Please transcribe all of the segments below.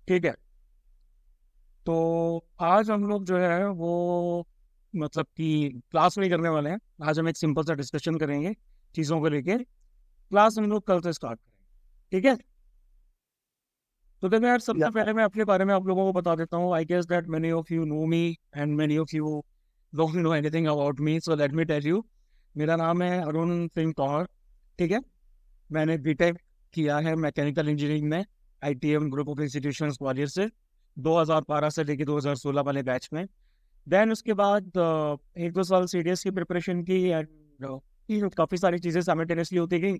ठीक है। तो आज हम लोग जो है वो मतलब कि क्लास नहीं करने वाले हैं। आज हम एक सिंपल सा डिस्कशन करेंगे चीज़ों को लेके। क्लास हम लोग कल से स्टार्ट करेंगे, ठीक है। तो देखो यार, सबसे या पहले मैं अपने बारे में आप लोगों को बता देता हूँ। I guess that many of you know me and many of you don't know anything about me, so let me tell you. मेरा नाम है अरुण सिंह तौहर, ठीक है। मैंने बीटेक किया है मैकेनिकल इंजीनियरिंग में ITM group of institutions Gwalior से 2012 से लेकर 2016 वाले बैच में। देन उसके बाद एक दो साल सीडीएस की प्रिपरेशन की एंड काफ़ी सारी चीज़ें साइमल्टेनियसली होती गई।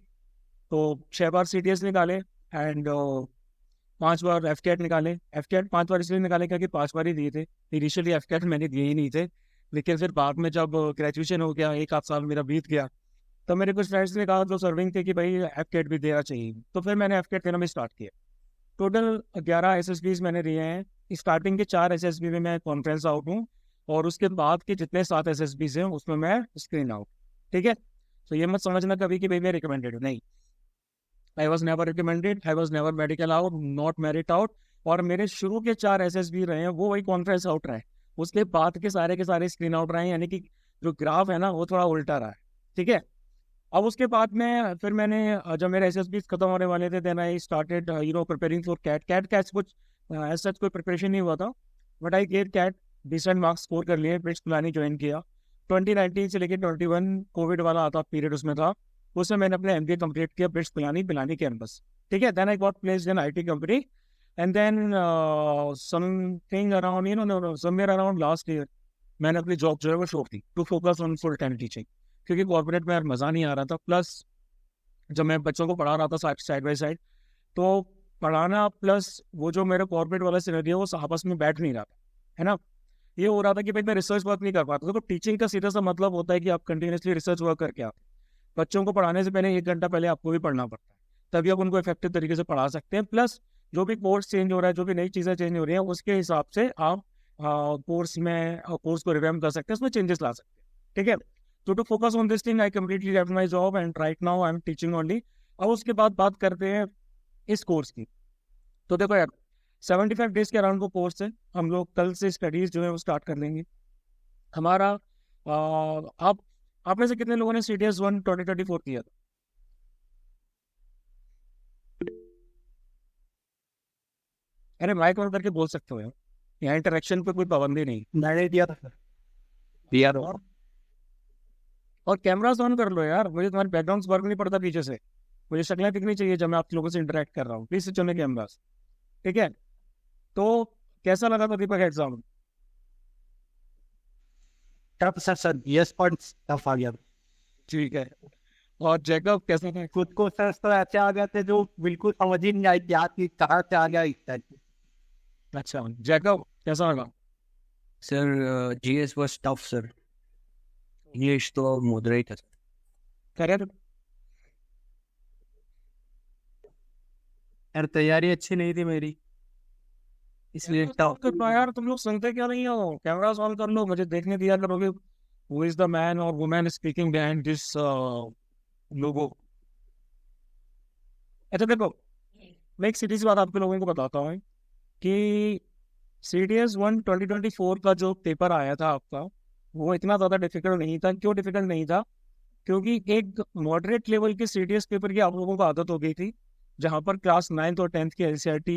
तो 6 बार सीडीएस निकाले एंड 5 बार एफकेट निकाले। एफकेट 5 बार इसलिए निकाले क्योंकि 5 बार ही दिए थे। इनिशियली एफकेट मैंने दिए ही नहीं थे, लेकिन फिर बाद में जब ग्रेजुएशन हो गया, एक आध साल मेरा बीत गया, तो मेरे कुछ फ्रेंड्स ने कहा जो सर्विंग थे कि भाई एफकेट भी देना चाहिए, तो फिर मैंने एफकेट देना भी स्टार्ट किया। टोटल 11 एसएसबीज मैंने दिए हैं। स्टार्टिंग के 4 एसएसबी में मैं कॉन्फ्रेंस आउट हूँ, और उसके बाद के जितने 7 एसएसबीज हैं उसमें मैं स्क्रीन आउट, ठीक है। तो ये मत समझना कभी कि भाई मैं रिकमेंडेड हूँ, नहीं। I was never recommended, I was never medical out, not merit out. और मेरे शुरू के 4 एसएसबी रहे हैं वो वही कॉन्फ्रेंस आउट रहे। उसके बाद के सारे स्क्रीन आउट रहे हैं, यानी कि जो ग्राफ है ना वो थोड़ा उल्टा रहा है, ठीक है। अब उसके बाद में फिर मैंने जब मेरे एसएसबी खत्म होने वाले थे, then I started preparing for CAT. CAT कुछ एज सच कोई प्रिपरेशन नहीं हुआ था, but I get CAT, decent marks score कर लिए, ब्रिट्स पिलानी ज्वाइन किया। 2019 से लेकर 21 कोविड वाला आता पीरियड उसमें था, उसमें मैंने अपने एमबीए कंप्लीट किया ब्रिट्स पिलानी पिलानी कैंपस, ठीक है। Then I got placed in IT company and then something around somewhere around last year मैंने अपनी जॉब जो है वो छोड़ दी to focus on full time teaching, क्योंकि कॉर्पोरेट में यार मज़ा नहीं आ रहा था। प्लस जब मैं बच्चों को पढ़ा रहा था साइड बाई साइड, तो पढ़ाना प्लस वो जो मेरा कॉर्पोरेट वाला सिनेरियो वो आपस में बैठ नहीं रहा था, है ना। ये हो रहा था कि भाई मैं रिसर्च वर्क नहीं कर पाता। तो टीचिंग का सीधा सा मतलब होता है कि आप कंटिन्यूसली रिसर्च वर्क करके आते हैं। बच्चों को पढ़ाने से पहले 1 घंटा पहले आपको भी पढ़ना पड़ता है, तभी आप उनको इफेक्टिव तरीके से पढ़ा सकते हैं। प्लस जो भी कोर्स चेंज हो रहा है, जो भी नई चीज़ें चेंज हो रही हैं, उसके हिसाब से आप कोर्स को रिवैम्प कर सकते हैं, उसमें चेंजेस ला सकते हैं, ठीक है। तो to focus on this thing I completely left my job and right now I am teaching only. अब उसके बाद बात करते हैं इस कोर्स की। तो देखो यार, 75 डेज के अराउंड वो कोर्स है। हम लोग कल से स्टडीज जो है वो स्टार्ट कर लेंगे। हमारा आप में से कितने लोगों ने CDS 1 2024 किया था? अरे माइक ऑन करके बोल सकते हो यार, यहाँ इंटरेक्शन पे कोई पाबंदी नहीं। मैंने दिया था सर। दिया था। और कैमरास ऑन कर लो यार, मुझे तुम्हारे बैकग्राउंड वर्क नहीं पड़ता पीछे से। मुझे शक्लें दिखनी चाहिए जब मैं आप लोगों से इंटरेक्ट कर रहा हूँ। प्लीज चुने कैमरास, ठीक है। तो कैसा लगा था Deepak exam? Tough sir, yes points tough आ गया। ठीक है। और जैकब कैसा था? कुछ क्वेश्चन तो ऐसे आ गए थे जो बिल्कुल समझ ही नहीं आई कि यार कि कहाँ से आ गया इस टाइप। अच्छा, जैकब कैसा लगा? Sir GS was tough sir. English तो मॉडरेट है सर। करियर यार तैयारी अच्छी नहीं थी मेरी, इसलिए टफ। यार, तुम लोग सुनते क्या नहीं हो? कैमरास ऑन कर लो, मुझे देखने दिया करोगे हु इज द मैन और वुमेन स्पीकिंग बिहाइंड दिस लोगो। अच्छा देखो, मैं एक सीधी सी बात आपके लोगों को बताता हूँ कि CDS 1 2024 का जो पेपर आया था आपका, वो इतना ज़्यादा डिफिकल्ट नहीं था। क्यों डिफिकल्ट नहीं था? क्योंकि एक मॉडरेट लेवल के CDS पेपर की आप लोगों को आदत हो गई थी, जहाँ पर क्लास 9th और 10th के NCERT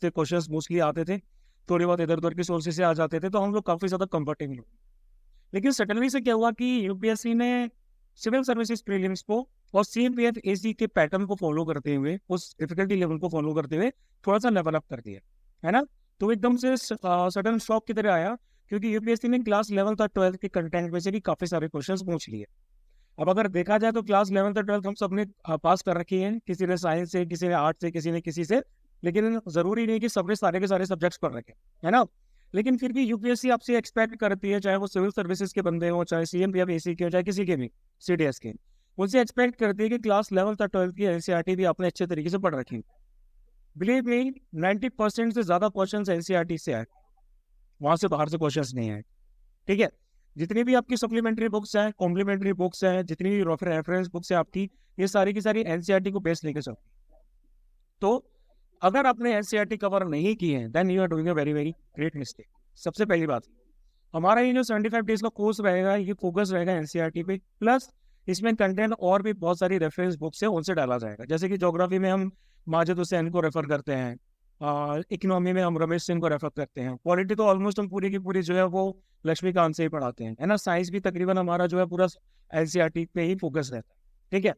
से क्वेश्चन मोस्टली आते थे, थोड़ी बहुत इधर उधर के सोर्सेज से आ जाते थे, तो हम लोग काफ़ी ज़्यादा कंफर्टेबल। लेकिन सडनली से क्या हुआ कि यूपीएससी ने सिविल सर्विसेज प्रीलिम्स को और CMPF AC के पैटर्न को फॉलो करते हुए, उस डिफिकल्टी लेवल को फॉलो करते हुए थोड़ा सा लेवल अप कर दिया, है ना। तो एकदम से सडन शॉक की तरह आया, क्योंकि यूपीएससी ने क्लास 11th और 12th के कंटेंट में से भी काफी सारे क्वेश्चंस पूछ लिए। अब अगर देखा जाए तो क्लास 11th और 12th हम सबने पास कर रखी है, किसी ने साइंस से, किसी ने आर्ट से, किसी ने किसी से, लेकिन जरूरी नहीं कि सबने सारे के सारे सब्जेक्ट्स पढ़ रखे, है ना। लेकिन फिर भी यूपीएससी आपसे एक्सपेक्ट करती है, चाहे वो सिविल सर्विसेज के बंदे हो, चाहे CMPF AC के हो, चाहे किसी के भी CDS के, उनसे एक्सपेक्ट करती है कि क्लास 11th और 12th की NCERT भी आपने अच्छे तरीके से पढ़ रखी। बिलीव मी, 90% से ज्यादा क्वेश्चन NCERT से आए, वहां से बाहर से क्वेश्चन नहीं आए, ठीक है। जितनी भी आपकी सप्लीमेंट्री बुक्स हैं, कॉम्प्लीमेंट्री बुक्स हैं, जितनी भी रेफरेंस बुक्स है आपकी, ये सारी की सारी NCERT को बेस लेके चलती। तो अगर आपने एनसीईआरटी कवर नहीं की है then you are doing a very very great mistake. सबसे पहली बात, हमारा ये जो 75 डेज का कोर्स रहेगा ये फोकस रहेगा एनसीईआरटी पे, प्लस इसमें कंटेंट और भी बहुत सारी रेफरेंस बुक्स है उनसे डाला जाएगा। जैसे कि ज्योग्राफी में हम माजिद हुसैन को रेफर करते हैं, इकोनॉमी में हम रमेश सिंह को रेफर करते हैं, पॉलिटी तो ऑलमोस्ट हम पूरी की पूरी जो है वो लक्ष्मीकांत से ही पढ़ाते हैं, है ना। साइंस भी तकरीबन हमारा जो है पूरा एनसीईआरटी पे ही फोकस रहता है, ठीक है।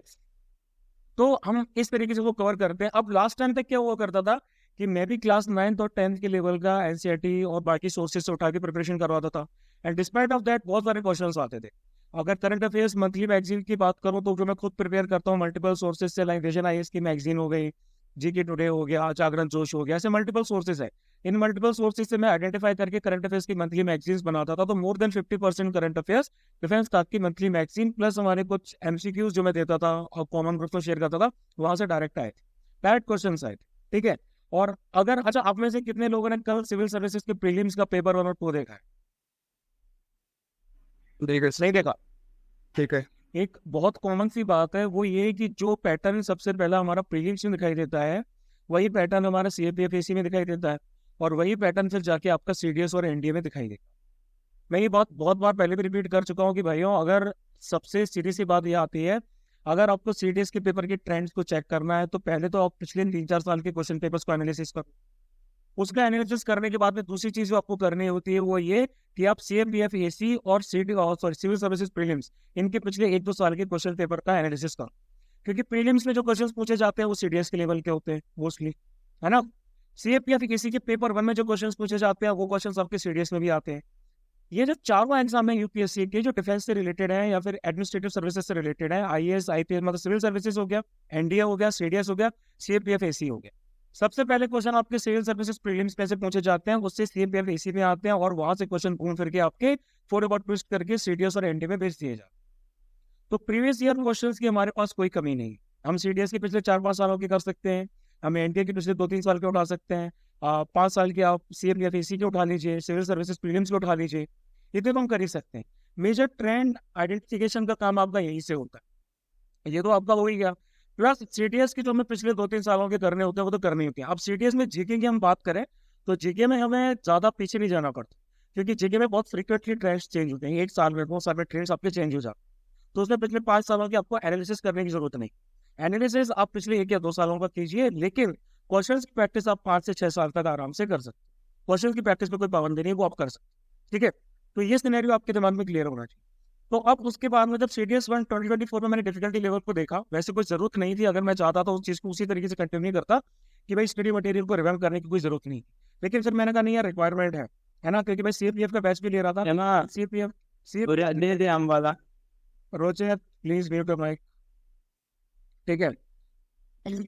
तो हम इस तरीके से वो कवर करते हैं। अब लास्ट टाइम तक क्या हुआ करता था कि मैं भी क्लास 9th और 10th के लेवल का एनसीईआरटी और बाकी सोर्सेज से उठा के प्रिपरेशन करवाता था, एंड डिस्पाइट ऑफ दैट बहुत सारे क्वेश्चंस आते थे। अगर करंट अफेयर्स मंथली मैगजीन की बात करूं तो जो मैं खुद प्रिपेयर करता हूँ मल्टीपल सोर्सेज से, लाइक विजन आईएएस की मैगजीन हो गई, जीके टुडे हो गया, जागरण जोश हो गया, ऐसे मल्टीपल सोर्सेज है। इन मल्टीपल सोर्सेज से मैं आइडेंटिफाई करके करंट अफेयर्स की मंथली मैगजीन्स बनाता था। तो more than 50% current affairs defence तक की मंथली मैगजीन प्लस हमारे कुछ एमसीक्यूज जो मैं देता था और कॉमन ग्रुप में शेयर करता था, वहां से डायरेक्ट आए, डायरेक्ट क्वेश्चन आए, ठीक है। और अगर अच्छा, आप में से कितने लोगों ने कल सिविल सर्विसेज के प्रीलिम्स का पेपर 1 और 2 देखा है? नहीं देखा, ठीक है। एक बहुत कॉमन सी बात है वो ये कि जो पैटर्न सबसे पहला हमारा प्रीलिम्स में दिखाई देता है वही पैटर्न हमारा सीएपीएफएसी में दिखाई देता है, और वही पैटर्न फिर जाके आपका सीडीएस और एनडीए में दिखाई देगा। मैं ये बहुत बहुत बार पहले भी रिपीट कर चुका हूँ कि भाइयों, अगर सबसे सीधी सी बात ये आती है, अगर आपको सीडीएस के पेपर के ट्रेंड्स को चेक करना है तो पहले तो आप पिछले 3-4 साल के क्वेश्चन पेपर्स को एनालिसिस करो। उसका एनालिसिस करने के बाद में दूसरी चीज जो आपको करनी होती है वो ये कि आप सीएपीएफएसी और सिविल सर्विसेज प्रीलिम्स इनके पिछले 1-2 साल के क्वेश्चन पेपर का एनालिसिस करो, क्योंकि प्रीलिम्स में जो क्वेश्चंस पूछे जाते हैं वो सीडीएस के लेवल के होते हैं मोस्टली, है ना। सीएपीएफएसी के पेपर 1 में जो क्वेश्चंस पूछे जाते हैं वो क्वेश्चंस आपके सीडीएस में भी आते हैं। ये जो चारों एग्जाम है यूपीएससी के जो डिफेंस से रिलेटेड है या फिर एडमिनिस्ट्रेटिव सर्विसेज से रिलेटेड है, आईएएस आईपीएस मतलब सिविल सर्विसेज हो गया, एनडीए हो गया, सीडीएस हो गया, सीएपीएफएसी हो गया, सबसे पहले क्वेश्चन आपके सिविल सर्विसेज प्रीलिम्स में से पूछे जाते हैं, उससे सीएपीएफएसी में आते हैं और वहां से क्वेश्चन घूम फिर के आपके फॉर अबाउट ट्विस्ट करके सीडीएस और एनडीए में भेज दिए जाते हैं। तो प्रीवियस ईयर क्वेश्चंस की हमारे पास कोई कमी नहीं। हम सीडीएस के पिछले 4-5 सालों के कर सकते हैं, हम एनडीए के पिछले 2-3 साल के उठा सकते हैं, 5 साल के आप सीएपीएफएसी के उठा लीजिए, सिविल सर्विसेज प्रीलिम्स के उठा लीजिए, ये तो हम कर ही सकते हैं। मेजर ट्रेंड आइडेंटिफिकेशन का काम आपका यहीं से होता है, ये तो आपका हो ही गया। प्लस सीटीएस की जो हमें पिछले 2-3 सालों के करने होते हैं वो तो करने होते हैं। अब सीटीएस में जीके की हम बात करें तो जीके में हमें ज्यादा पीछे नहीं जाना पड़ता, क्योंकि जीके में बहुत फ्रिक्वेंटली ट्रेंड्स चेंज होते हैं, 1 साल में 2 साल में ट्रेंड्स आपके चेंज हो जाते हैं। तो उसमें पिछले 5 सालों की आपको एनालिसिस करने की जरूरत नहीं, एनालिसिस आप पिछले 1 या 2 सालों का कीजिए, लेकिन क्वेश्चन की प्रैक्टिस आप 5 से 6 साल तक आराम से कर सकते हैं। क्वेश्चन की प्रैक्टिस में कोई पाबंदी नहीं, वो आप कर सकते हैं, ठीक है। तो ये सिनेरियो आपके दिमाग में क्लियर होना चाहिए। तो अब उसके बाद में जब सीडीएस 1 2024 में मैंने डिफिकल्टी लेवल को देखा, वैसे कोई जरूरत नहीं थी, अगर मैं चाहता तो उस चीज को उसी तरीके से कंटिन्यू करता कि भाई स्टडी मटेरियल को रिवाइव करने की कोई जरूरत नहीं, लेकिन फिर मैंने कहा नहीं यार रिक्वायरमेंट है ना, क्योंकि मैं सीएपीएफ का बैच भी ले रहा था, है ना। सीपीएफ दे दे हम वाला। रोचे प्लीज म्यूट योर माइक, ठीक है।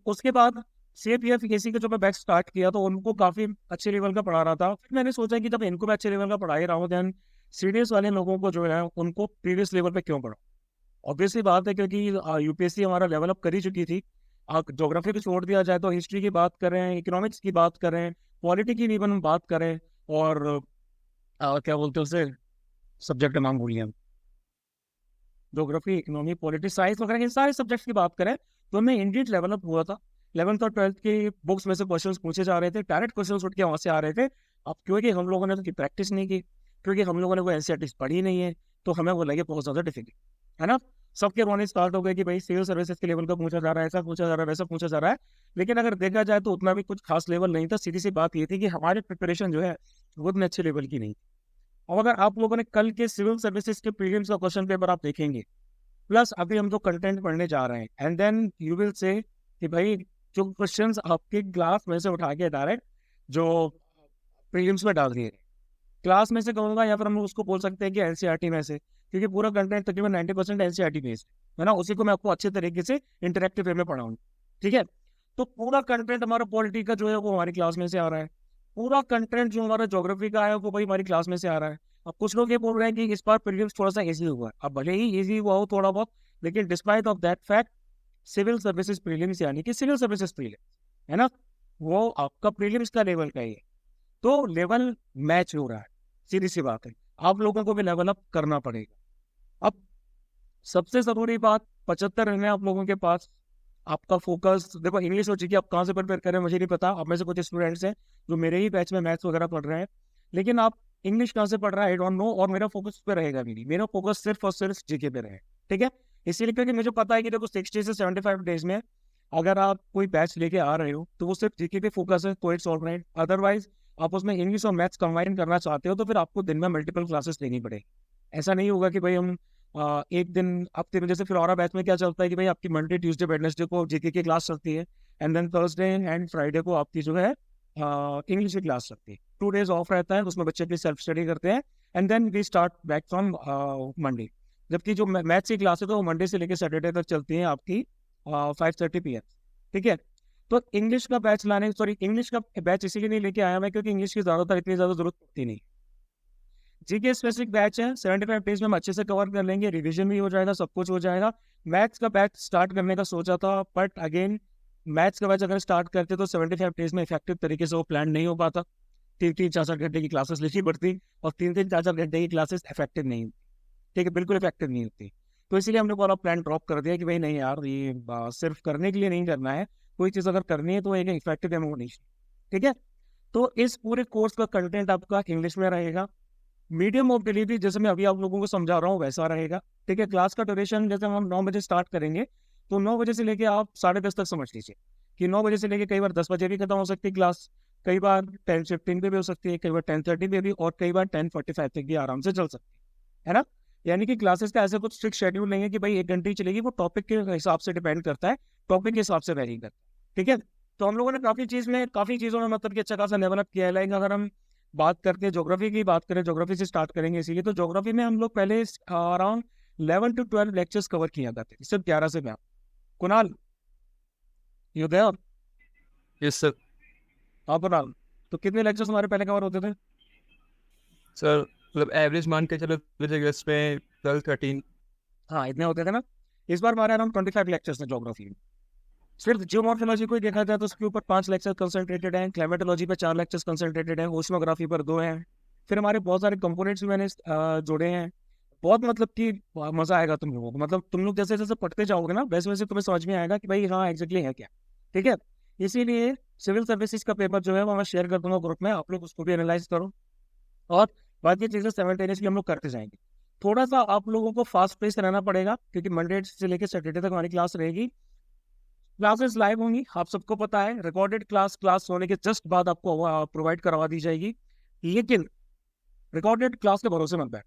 उसके बाद सीएपीएफएसी का जो मैं बैच स्टार्ट किया तो उनको काफी अच्छे लेवल का पढ़ा रहा था। फिर मैंने सोचा कि जब इनको मैं अच्छे लेवल का पढ़ा ही रहा हूँ देन सीडीएस वाले लोगों को जो है उनको प्रीवियस लेवल पे क्यों पढ़ा। ऑब्वियसली बात है क्योंकि यूपीएससी हमारा डेवलप कर ही चुकी थी। ज्योग्राफी को छोड़ दिया जाए तो हिस्ट्री की बात करें, इकोनॉमिक्स की बात करें, पॉलिटी की इवन बात करें, और क्या बोलते हैं उसे, सब्जेक्ट का नाम भूलिए हम, ज्योग्राफी, इकोनॉमी, पॉलिटिक्स, साइंस वगैरह, इन सारे सब्जेक्ट्स की बात करें तो हमें इंडियन डेवलप हुआ था। 11th और 12th की बुक्स में से क्वेश्चंस पूछे जा रहे थे, डायरेक्ट क्वेश्चंस उठ के वहां से आ रहे थे। अब क्योंकि हम लोगों ने तो प्रैक्टिस नहीं की, क्योंकि हम लोगों ने वो एनसीईआरटी पढ़ी नहीं है, तो हमें वो लगे बहुत ज्यादा डिफिकल्ट, है ना। सबके रोने स्टार्ट हो गए कि भाई सिविल सर्विसेज के लेवल का पूछा जा रहा है, ऐसा पूछा जा रहा है, वैसा पूछा जा रहा है। लेकिन अगर देखा जाए तो उतना भी कुछ खास लेवल नहीं था। सीधी सी बात ये थी कि हमारी प्रिपरेशन जो है वो उतने अच्छे लेवल की नहीं। और अगर आप लोगों ने कल के सिविल सर्विसेज के प्रीलिम्स का क्वेश्चन पेपर आप देखेंगे, प्लस अभी हम जो कंटेंट पढ़ने जा रहे हैं, and then you will say कि भाई जो क्वेश्चंस आपके क्लास में से उठा के डायरेक्ट जो प्रीलिम्स में डाल दिए क्लास में से कहूँगा, या फिर हम उसको बोल सकते हैं कि एनसीईआरटी में से, क्योंकि पूरा कंटेंट तकरीबन 90% एनसीईआरटी बेस्ड है ना, उसी को मैं आपको अच्छे तरीके से इंटरेक्टिव वे में पढ़ाऊंगा, ठीक है। तो पूरा कंटेंट हमारा पॉलिटी का जो है वो हमारी क्लास में से आ रहा है, पूरा कंटेंट जो हमारा ज्योग्राफी का है वो भाई हमारी क्लास में से आ रहा है। अब कुछ लोग ये बोल रहे हैं कि इस बार प्रीलिम्स थोड़ा सा इजी हुआ है, अब भले ही इजी हुआ हो थोड़ा बहुत, लेकिन despite of that fact civil services prelims यानी कि सिविल सर्विसेज प्रीलिम्स है ना, वो आपका प्रीलिम्स का लेवल का ही है। तो लेवल मैच हो रहा है, सीधी सी बात है, आप लोगों को भी लेवल अप करना पड़ेगा। अब सबसे जरूरी बात 75 रन है आप लोगों के पास, आपका फोकस देखो इंग्लिश हो चुकी है, आप कहाँ से प्रिपेयर करें मुझे नहीं पता। आप में से कुछ स्टूडेंट्स हैं जो मेरे ही बैच में मैथ्स वगैरह पढ़ रहे हैं, लेकिन आप इंग्लिश कहाँ से पढ़ रहा है आई डोंट नो, और मेरा फोकस उस पर रहेगा भी नहीं, मेरा फोकस सिर्फ और सिर्फ जीके पे रहे, ठीक है। इसीलिए क्योंकि मुझे पता है कि देखो 60 से 75 डेज में अगर आप कोई बैच लेके आ रहे हो तो वो सिर्फ जीके पे फोकस है, तो इट्स ऑल राइट। अदरवाइज आप उसमें इंग्लिश और मैथ्स कंबाइन करना चाहते हो तो फिर आपको दिन में मल्टीपल क्लासेस लेनी पड़ेगी। ऐसा नहीं होगा कि भाई हम एक दिन हफ्ते में, जैसे फिर और बैच में क्या चलता है कि भाई आपकी मंडे ट्यूसडे वेडनेसडे को जीके की क्लास चलती है, and then Thursday and Friday को आपकी जो है इंग्लिश की क्लास चलती है। 2 डेज ऑफ रहता है, उसमें बच्चे अपनी सेल्फ स्टडी करते हैं, and then we start back from Monday. जबकि जो मैथ्स की क्लास है तो वो मंडे से लेकर सैटरडे तक चलती है आपकी 5:30 PM, ठीक है। तो इंग्लिश का बैच लाने, सॉरी इंग्लिश का बैच इसीलिए नहीं लेके आया मैं क्योंकि इंग्लिश की ज़्यादातर इतनी ज़्यादा जरूरत पड़ती नहीं। जीके स्पेसिफिक बैच है, 75 पेज में हम अच्छे से कवर कर लेंगे, रिवीजन भी हो जाएगा, सब कुछ हो जाएगा। मैथ्स का बैच स्टार्ट करने का सोचा था, बट अगेन मैथ्स का बैच अगर स्टार्ट करते तो 75 पेज में इफेक्टिव तरीके से वो प्लान नहीं हो पाता। 3-3 4-4 घंटे की क्लासेस लेनी पड़ती, और 3-3 4-4 घंटे की क्लासेस इफेक्टिव नहीं होती, ठीक है, बिल्कुल इफेक्टिव नहीं होती। तो इसीलिए हमने पूरा प्लान ड्रॉप कर दिया कि भाई नहीं यार, ये सिर्फ करने के लिए नहीं करना है, कोई चीज़ अगर करनी है तो एक इफेक्टिव डेमो होनी चाहिए, ठीक है। तो इस पूरे कोर्स का कंटेंट आपका इंग्लिश में रहेगा। मीडियम ऑफ डिलीवरी जैसे मैं अभी आप लोगों को समझा रहा हूँ वैसा रहेगा, ठीक है। क्लास का ड्यूरेशन जैसे हम 9 बजे स्टार्ट करेंगे तो 9 बजे से लेके आप 10:30 तक समझ लीजिए कि 9 बजे से लेके कई बार 10 बजे भी खत्म हो सकती है क्लास, कई बार 10:15 पे भी हो सकती है, कई बार 10:30 पे भी, और कई बार 10:45 तक भी आराम से चल सकती है ना। यानी कि क्लासेस का ऐसा कुछ स्ट्रिक्ट शेड्यूल नहीं है कि भाई 1 घंटे ही चलेगी, वो टॉपिक के हिसाब से डिपेंड करता है, टॉपिक के हिसाब से वेरी करता है, ठीक है। तो हम लोगों ने काफ़ी चीज़ों में मतलब कि अच्छा खासा डेवलप किया है। लाइक अगर हम बात करते हैं ज्योग्राफी की, बात करें ज्योग्राफी से स्टार्ट करेंगे, इसीलिए तो ज्योग्राफी में हम लोग पहले अराउंड 11 to 12 लेक्चर्स कवर किया करते थे, सिर्फ 11 से 12। Kunal, you there? Yes sir. हाँ कुणाल, तो कितने लेक्चर्स हमारे पहले कवर होते थे? सर मतलब एवरेज मान के चलो में 12-13। हाँ इतने होते थे ना। इस बार हमारे अराउंड 25 लेक्चर्स हैं ज्योग्राफी में। सिर्फ जियोमॉर्फोलॉजी को ही देखा जाए तो उसके ऊपर 5 लेक्चर कंसंट्रेटेड हैं, क्लाइमेटोलॉजी पर 4 लेक्चर्स कंसंट्रेटेड हैं, ओशनोग्राफी पर 2 हैं। फिर हमारे बहुत सारे कंपोनेंट्स भी मैंने जोड़े हैं। बहुत मतलब कि मजा आएगा तुम लोगों को, मतलब तुम लोग जैसे जैसे पढ़ते जाओगे ना वैसे वैसे तुम्हें समझ में आएगा कि भाई हाँ एग्जैक्टली है क्या, ठीक है। इसीलिए सिविल सर्विसेज का पेपर जो है वो मैं शेयर कर दूंगा ग्रुप में, आप लोग उसको भी एनालाइज करो, और बाकी चीजें साइमल्टेनियसली हम लोग करते जाएंगे। थोड़ा सा आप लोगों को फास्ट पेस रहना पड़ेगा क्योंकि मंडे से लेकर सैटरडे तक हमारी क्लास रहेगी। क्लासेस लाइव होंगी, आप सबको पता है। रिकॉर्डेड क्लास होने के जस्ट बाद आपको प्रोवाइड करवा दी जाएगी, लेकिन रिकॉर्डेड क्लास के भरोसे मत बैठ।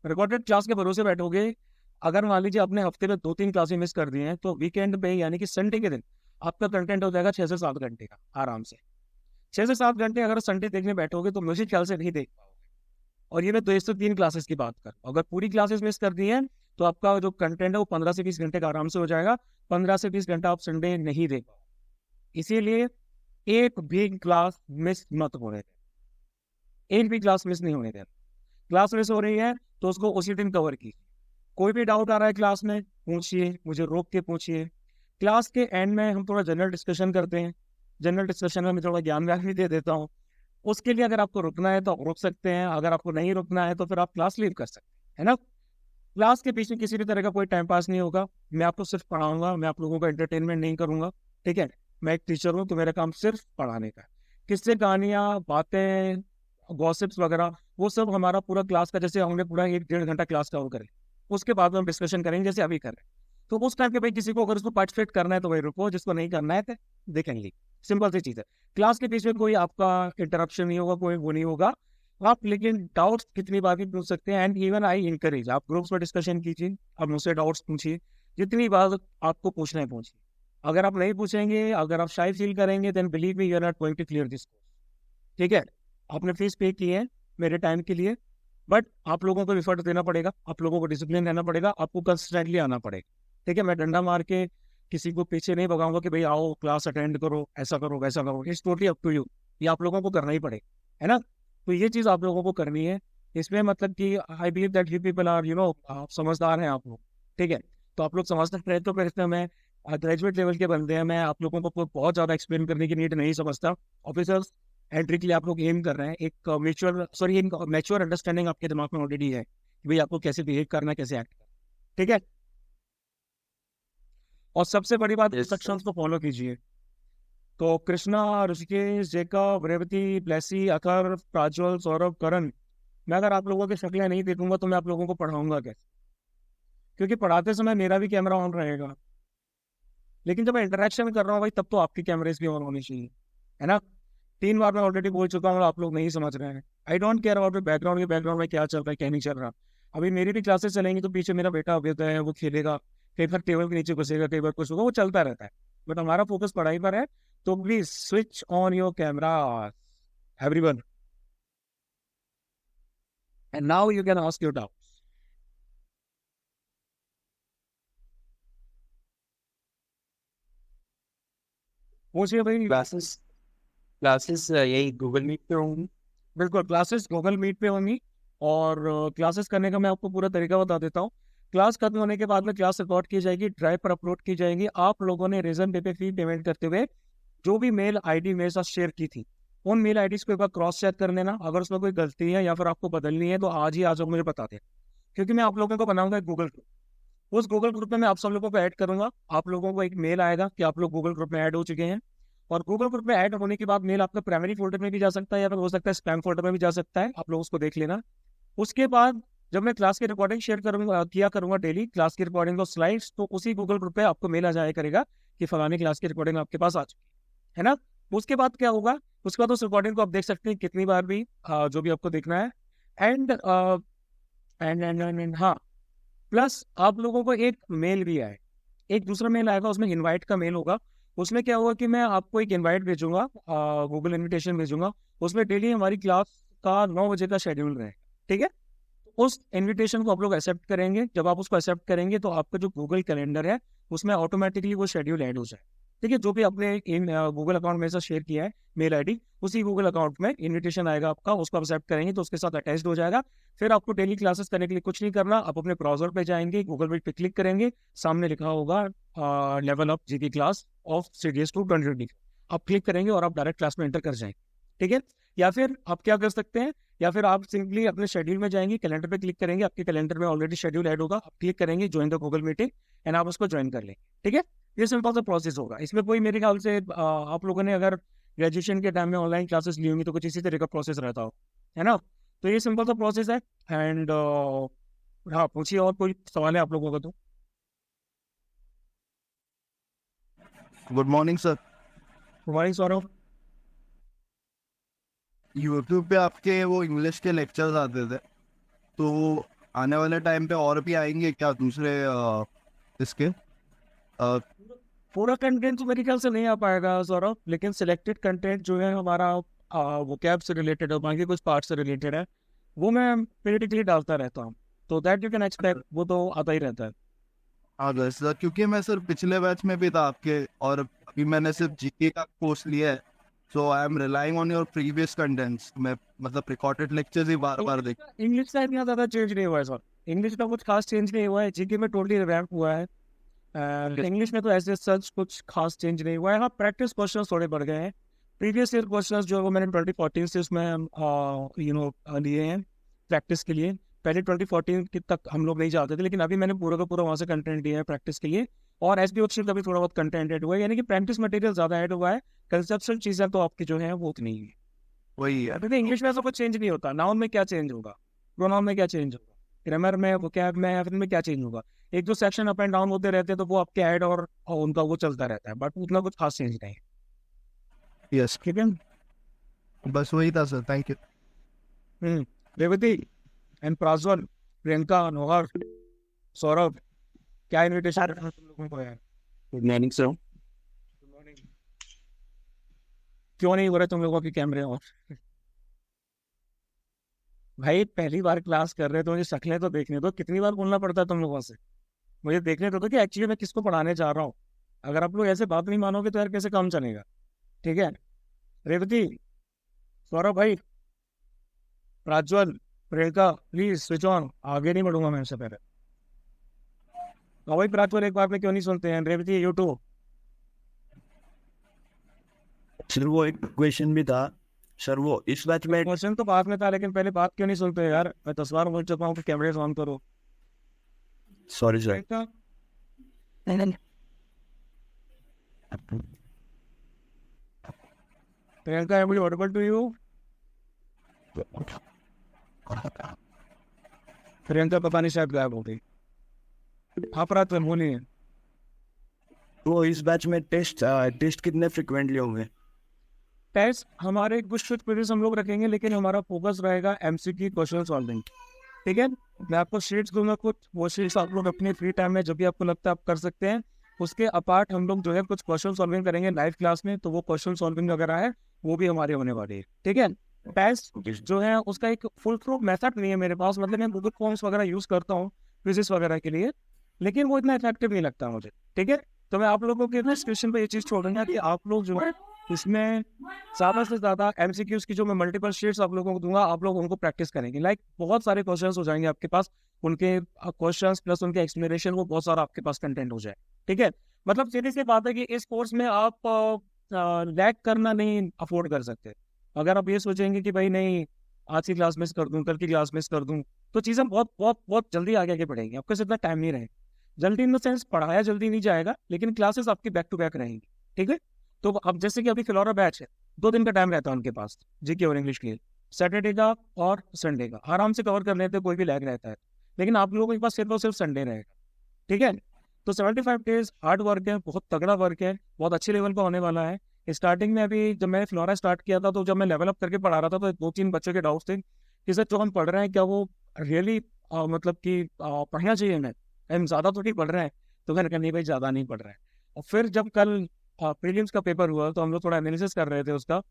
रिकॉर्डेड क्लास के भरोसे बैठोगे, अगर मान लीजिए आपने हफ्ते में 2-3 क्लासें मिस कर दी हैं तो वीकेंड पे यानी कि संडे के दिन आपका कंटेंट हो जाएगा 6 से 7 घंटे का आराम से। 6 से 7 घंटे अगर संडे देखने बैठोगे तो मुझे ख्याल से नहीं देख पाओगे। और ये मैं 2 से 3 क्लासेस की बात कर, अगर पूरी क्लासेस मिस कर दी है तो आपका जो कंटेंट है वो 15 से 20 घंटे का आराम से हो जाएगा। 15 से 20 घंटा आप संडे नहीं दे पाओ, इसीलिए एक भी क्लास मिस मत होने दें, एक भी क्लास मिस नहीं होने दें। क्लास मिस हो रही है तो उसको उसी दिन कवर कीजिए। कोई भी डाउट आ रहा है क्लास में पूछिए, मुझे रोक के पूछिए। क्लास के एंड में हम थोड़ा जनरल डिस्कशन करते हैं, जनरल डिस्कशन में मैं थोड़ा ज्ञान व्यान भी दे देता हूँ। उसके लिए अगर आपको रुकना है तो आप रुक सकते हैं, अगर आपको नहीं रुकना है तो फिर आप क्लास लीव कर सकते हैं, है ना। क्लास के पीछे किसी भी तरह का कोई टाइम पास नहीं होगा, मैं आपको सिर्फ पढ़ाऊंगा, मैं आप लोगों का एंटरटेनमेंट नहीं करूंगा, ठीक है। मैं एक टीचर हूँ तो मेरा काम सिर्फ पढ़ाने का है। किससे कहानियाँ, बातें, गॉसिप्स वगैरह वो सब हमारा पूरा क्लास का, जैसे हमने पूरा 1-1.5 घंटा क्लास कवर करें उसके बाद में हम डिस्कशन करेंगे जैसे अभी कर रहे हैं। तो उस टाइम पे भाई किसी को अगर उसको पार्टिसिपेट करना है तो वही रुको, जिसको नहीं करना है तो देखेंगे। सिंपल सी चीज़ है, क्लास के पीछे कोई आपका इंटरप्शन नहीं होगा, कोई वो नहीं होगा। आप लेकिन डाउट्स कितनी बार भी पूछ सकते हैं, एंड इवन आई इंकरेज आप ग्रुप्स में डिस्कशन कीजिए, आप मुझसे डाउट्स पूछिए, जितनी बार आपको पूछना है पूछिए। अगर आप नहीं पूछेंगे, अगर आप शाय फील करेंगे, then believe me you are not going to clear this course, ठीक है। आपने फीस पे की है मेरे टाइम के लिए, बट आप लोगों को एफर्ट देना पड़ेगा, आप लोगों को डिसिप्लिन रहना पड़ेगा, आपको कंसिस्टेंटली आना पड़ेगा, ठीक है। मैं डंडा मार के किसी को पीछे नहीं भगाऊंगा कि भाई आओ क्लास अटेंड करो, ऐसा करो वैसा करो, it's totally up to you. ये आप लोगों को करना ही पड़ेगा, है ना। तो ये चीज़ आप लोगों को करनी है। इसमें मतलब कि I believe that you people are आप समझदार हैं आप लोग, ठीक है। तो आप लोग समझदार रहे तो फिर इसमें मैं ग्रेजुएट लेवल के बंदे हैं, मैं आप लोगों को बहुत ज़्यादा एक्सप्लेन करने की नीड नहीं समझता। ऑफिसर्स एंट्री के लिए आप लोग एम कर रहे हैं, एक मैच्योर अंडरस्टैंडिंग आपके दिमाग में ऑलरेडी है कि भाई आपको कैसे बिहेव करना है, कैसे एक्ट करना है, ठीक है। और सबसे बड़ी बात, Yes, इंस्ट्रक्शंस को फॉलो कीजिए। तो कृष्णा, ऋषिकेश, जेकब, रेवती, ब्लेसी, अकर, प्राज्वल, सौरभ, करण, मैं अगर आप लोगों की शक्लें नहीं देखूंगा तो मैं आप लोगों को पढ़ाऊंगा कैसे? क्योंकि पढ़ाते समय मेरा भी कैमरा ऑन रहेगा, लेकिन जब मैं इंटरेक्शन कर रहा हूँ भाई, तब तो आपकी कैमरेज भी ऑन होनी चाहिए, है ना? 3 बार मैं ऑलरेडी बोल चुका हूँ, आप लोग नहीं समझ रहे हैं। I don't care about background, के बैकग्राउंड में क्या चल रहा है क्या नहीं चल रहा। अभी मेरी भी क्लासेस चलेंगी तो पीछे मेरा बेटा अभी है, वो खेलेगा, कई बार टेबल के नीचे घुसेगा, कई बार कुछ होगा, वो चलता रहता है। बट हमारा फोकस पढ़ाई पर है। तो please switch on your camera everyone, and now you can ask your doubt. पूछिए भाई। क्लासेस यही गूगल मीट पे होंगी। बिल्कुल, क्लासेस गूगल मीट पे होंगी। और क्लासेस करने का मैं आपको पूरा तरीका बता देता हूँ। क्लास खत्म होने के बाद में क्लास रिकॉर्ड की जाएगी, ड्राइव पर अपलोड की जाएगी। आप लोगों ने रीजन पे फी पेमेंट करते हुए जो भी मेल आईडी मेरे साथ शेयर की थी, उन मेल आईडीज को एक बार क्रॉस चेक कर लेना। अगर उसमें कोई गलती है या फिर आपको बदलनी है तो आज ही आज मुझे बता दें, क्योंकि मैं आप लोगों को बनाऊंगा एक गूगल ग्रुप। उस गूगल ग्रुप में मैं आप सब लोगों को ऐड करूंगा। आप लोगों को एक मेल आएगा कि आप लोग गूगल ग्रुप में ऐड हो चुके हैं। और गूगल ग्रुप में ऐड होने के बाद मेल आपका प्राइमरी फोल्डर में भी जा सकता है, या फिर हो सकता है स्पैम फोल्डर में भी जा सकता है, आप लोग उसको देख लेना। उसके बाद जब मैं क्लास की रिकॉर्डिंग शेयर करूंगा किया करूंगा डेली क्लास की रिकॉर्डिंग और स्लाइड्स, तो उसी गूगल ग्रुप पे आपको मेल आ जाया करेगा कि फलानी क्लास की रिकॉर्डिंग आपके पास आ चुकी है ना। उसके बाद क्या होगा, उसके बाद उस रिकॉर्डिंग को आप देख सकते हैं कितनी बार भी, जो भी आपको देखना है। एंड हाँ, प्लस आप लोगों को एक मेल भी आए, एक दूसरा मेल आएगा, उसमें इनवाइट का मेल होगा। उसमें क्या होगा कि मैं आपको एक इनवाइट भेजूंगा, गूगल इनविटेशन भेजूंगा। उसमें डेली हमारी क्लास का 9 बजे का शेड्यूल रहेगा, ठीक है? उस इनविटेशन को आप लोग एक्सेप्ट करेंगे। जब आप उसको एक्सेप्ट करेंगे तो आपका जो गूगल कैलेंडर है उसमें ऑटोमेटिकली वो शेड्यूल ऐड हो जाए, ठीक है? जो भी आपने इन गूगल अकाउंट में से शेयर किया है मेल आईडी, उसी गूगल अकाउंट में इनविटेशन आएगा आपका, उसको एक्सेप्ट करेंगे तो उसके साथ अटैच्ड हो जाएगा। फिर आपको डेली क्लासेस करने के लिए कुछ नहीं करना, आप अपने ब्राउजर पे जाएंगे, गूगल मीट पे क्लिक करेंगे, सामने लिखा होगा level up GK class of CDS 2 2020। आप क्लिक करेंगे और आप डायरेक्ट क्लास में एंटर कर जाएंगे, ठीक है? या फिर आप क्या कर सकते हैं, या फिर आप सिंपली अपने शेड्यूल में जाएंगे, कैलेंडर पे क्लिक करेंगे, आपके कैलेंडर में ऑलरेडी शेड्यूल ऐड होगा, आप क्लिक करेंगे join the Google meeting and आप उसको ज्वाइन कर लेंगे, ठीक है? ये सिंपल सा प्रोसेस होगा। इसमें कोई मेरे ख्याल से आप लोगों ने अगर ग्रेजुएशन के टाइम में ऑनलाइन क्लासेस ली होंगी तो कुछ इसी तरह का प्रोसेस रहता हो, है ना? तो ये सिंपल सा प्रोसेस है। एंड हाँ, पूछिए और कोई सवाल है आप लोगों का तो। Good morning sir. हमारी सौरभ, यूट्यूब पे आपके वो इंग्लिश के लेक्चर्स आते थे, तो आने वाले टाइम पे और भी आएंगे क्या दूसरे इसके? पूरा कंटेंट तो मेरे ख्याल से नहीं आ पाएगा सौरभ, लेकिन सिलेक्टेड कंटेंट जो है हमारा वो कैब से रिलेटेड है, बाकी कुछ पार्ट से रिलेटेड है, वो मैं पीरियडिकली डालता रहता हूँ। तो दैट यू कैन एक्सपेक्ट, वो तो आता ही रहता है। हाँ सर, क्योंकि मैं सर पिछले बैच में भी था आपके, और अभी मैंने सिर्फ जीके का कोर्स लिया है, so I am relying on your previous contents. मैं मतलब रिकॉर्डेड लेक्चर्स ही बार बार देख। इंग्लिश का इतना ज़्यादा चेंज नहीं हुआ है सर, इंग्लिश का कुछ खास चेंज नहीं हुआ है। जीके में टोटली रिवैम्प हुआ है। इंग्लिश में तो ऐसे सच कुछ खास चेंज नहीं हुआ है। हाँ, प्रैक्टिस क्वेश्चन थोड़े बढ़ गए हैं। प्रीवियस ईयर क्वेश्चंस जो है वो मैंने 2014 से उसमें लिए हैं प्रैक्टिस के लिए। पहले 2014 के तक हम लोग नहीं जाते थे, लेकिन अभी मैंने पूरा का पूरा वहाँ से कंटेंट दिया है प्रैक्टिस के लिए। और एसबी ऑप्शन का भी थोड़ा बहुत कंटेंट ऐड हुआ है, यानी कि प्रैक्टिस मटेरियल ज़्यादा ऐड हुआ है। कंसेप्चुअल चीज़ें तो आपकी जो है वो उतनी ही है। वही है। अभी इंग्लिश में ऐसा कुछ चेंज नहीं होता। नाउन में क्या चेंज होगा, प्रोनाउन में क्या चेंज होगा, ग्रामर में, वोकैब में, एवरीथिंग में क्या चेंज होगा। एक दो सेक्शन अप एंड डाउन होते रहते हैं तो वो आपके ऐड और उनका वो चलता रहता है, बट उतना कुछ खास चेंज नहीं है। यस, ठीक है। बस वही था sir, thank you. Revati and Prajwal, Priyanka, Nohar, Saurabh, क्या इनविटेशन तुम लोगों को यार? Good morning sir. क्यों नहीं हो रहे तुम लोगों के कैमरे और? भाई पहली बार क्लास कर रहे हो तो मुझे शक्लें तो देखने दो। कितनी बार बोलना पड़ता है तुम लोगों से? मुझे देखने दो कि एक्चुअली मैं किसको पढ़ाने जा रहा हूँ। अगर आप लोग ऐसे बात नहीं मानोगे तो यार कैसे काम चलेगा? ठीक है। रेवती, सौरभ भाई, Prajwal, Priyanka, please switch on. आगे नहीं बढ़ूंगा मैं इससे पहले। तो भाई प्राज्वल, एक बार में क्यों नहीं सुनते हैं? रेवती, यूट्यूब। सर वो एक क्वेश्चन भी था सर, वो इस बैच में क्वेश्चन तो बाद में था, लेकिन पहले बात क्यों नहीं सुनते यार? मैं 10 बार बोल चुका हूँ कि कैमरे ऑन करो। Sorry sir. Priyanka, Priyanka, am I audible to you? Priyanka पता नहीं शायद गायब हो गई। हाँ प्रात बोलिए। तो इस बैच में टेस्ट कितने फ्रिक्वेंटली होंगे? टेस्ट हमारे कुछ क्वेश्चन हम लोग रखेंगे, लेकिन हमारा फोकस रहेगा एमसीक्यू क्वेश्चन सॉल्विंग। ठीक है, मैं आपको शीट्स दूंगा कुछ, वो शीट्स आप लोग अपने फ्री टाइम में जब भी आपको लगता है आप कर सकते हैं। उसके अपार्ट हम लोग जो है कुछ क्वेश्चन सॉल्विंग करेंगे लाइव क्लास में, तो वो क्वेश्चन सॉल्विंग वगैरह है वो भी हमारे होने वाली है। ठीक है, टेस्ट जो है उसका एक फुल प्रूफ मेथड नहीं है मेरे पास, मतलब मैं गूगल फॉर्म्स वगैरह यूज करता हूँ क्विज़ेस वगैरह के लिए, लेकिन वो इतना इफेक्टिव नहीं लगता मुझे। ठीक है, तो मैं आप लोगों के डिस्क्रिप्शन पे ये चीज़ छोड़ दूंगा कि आप लोग जो है इसमें ज़्यादा से ज़्यादा एमसीक्यूज की जो मैं मल्टीपल शीट्स आप लोगों को दूंगा, आप लोग उनको प्रैक्टिस करेंगे। लाइक बहुत सारे क्वेश्चंस हो जाएंगे आपके पास, उनके क्वेश्चंस प्लस उनके एक्सप्लेनेशन, वो बहुत सारा आपके पास कंटेंट हो जाए। ठीक है, मतलब सीधी सी बात है कि इस कोर्स में आप लैग करना नहीं अफोर्ड कर सकते। अगर आप ये सोचेंगे कि भाई नहीं आज की क्लास मिस कर दूं, कल की क्लास मिस कर दूं, तो चीज़ें बहुत बहुत बहुत जल्दी आगे आगे बढ़ेंगी, आपके पास इतना टाइम नहीं रहेगा। जल्दी इन द सेंस पढ़ाया जल्दी नहीं जाएगा, लेकिन क्लासेस आपकी बैक टू बैक रहेंगी। ठीक है, तो अब जैसे कि अभी फिलौरा बैच है, 2 दिन का टाइम रहता है उनके पास जीके और इंग्लिश के लिए, सैटरडे का और संडे का आराम से कवर कर लेते हैं, कोई भी लैग रहता है। लेकिन आप लोगों के पास सिर्फ और सिर्फ संडे रहेगा। ठीक है, तो 75 डेज हार्ड वर्क है, बहुत तगड़ा वर्क है, बहुत अच्छे लेवल का होने वाला है। स्टार्टिंग में अभी जब मैंने फ्लोरा स्टार्ट किया था, तो जब मैं लेवल अप करके पढ़ा रहा था, तो 2-3 बच्चों के डाउट्स थे कि सर जो हम पढ़ रहे हैं क्या वो रियली मतलब कि पढ़ना चाहिए हमें, हम ज़्यादा तो नहीं पढ़ रहे हैं। तो मैंने कहा नहीं भाई ज़्यादा नहीं पढ़ रहे हैं। और फिर जब कल प्रीलिम्स का पेपर हुआ, तो हम लोग थोड़ा एनालिसिस कर रहे थे उसका,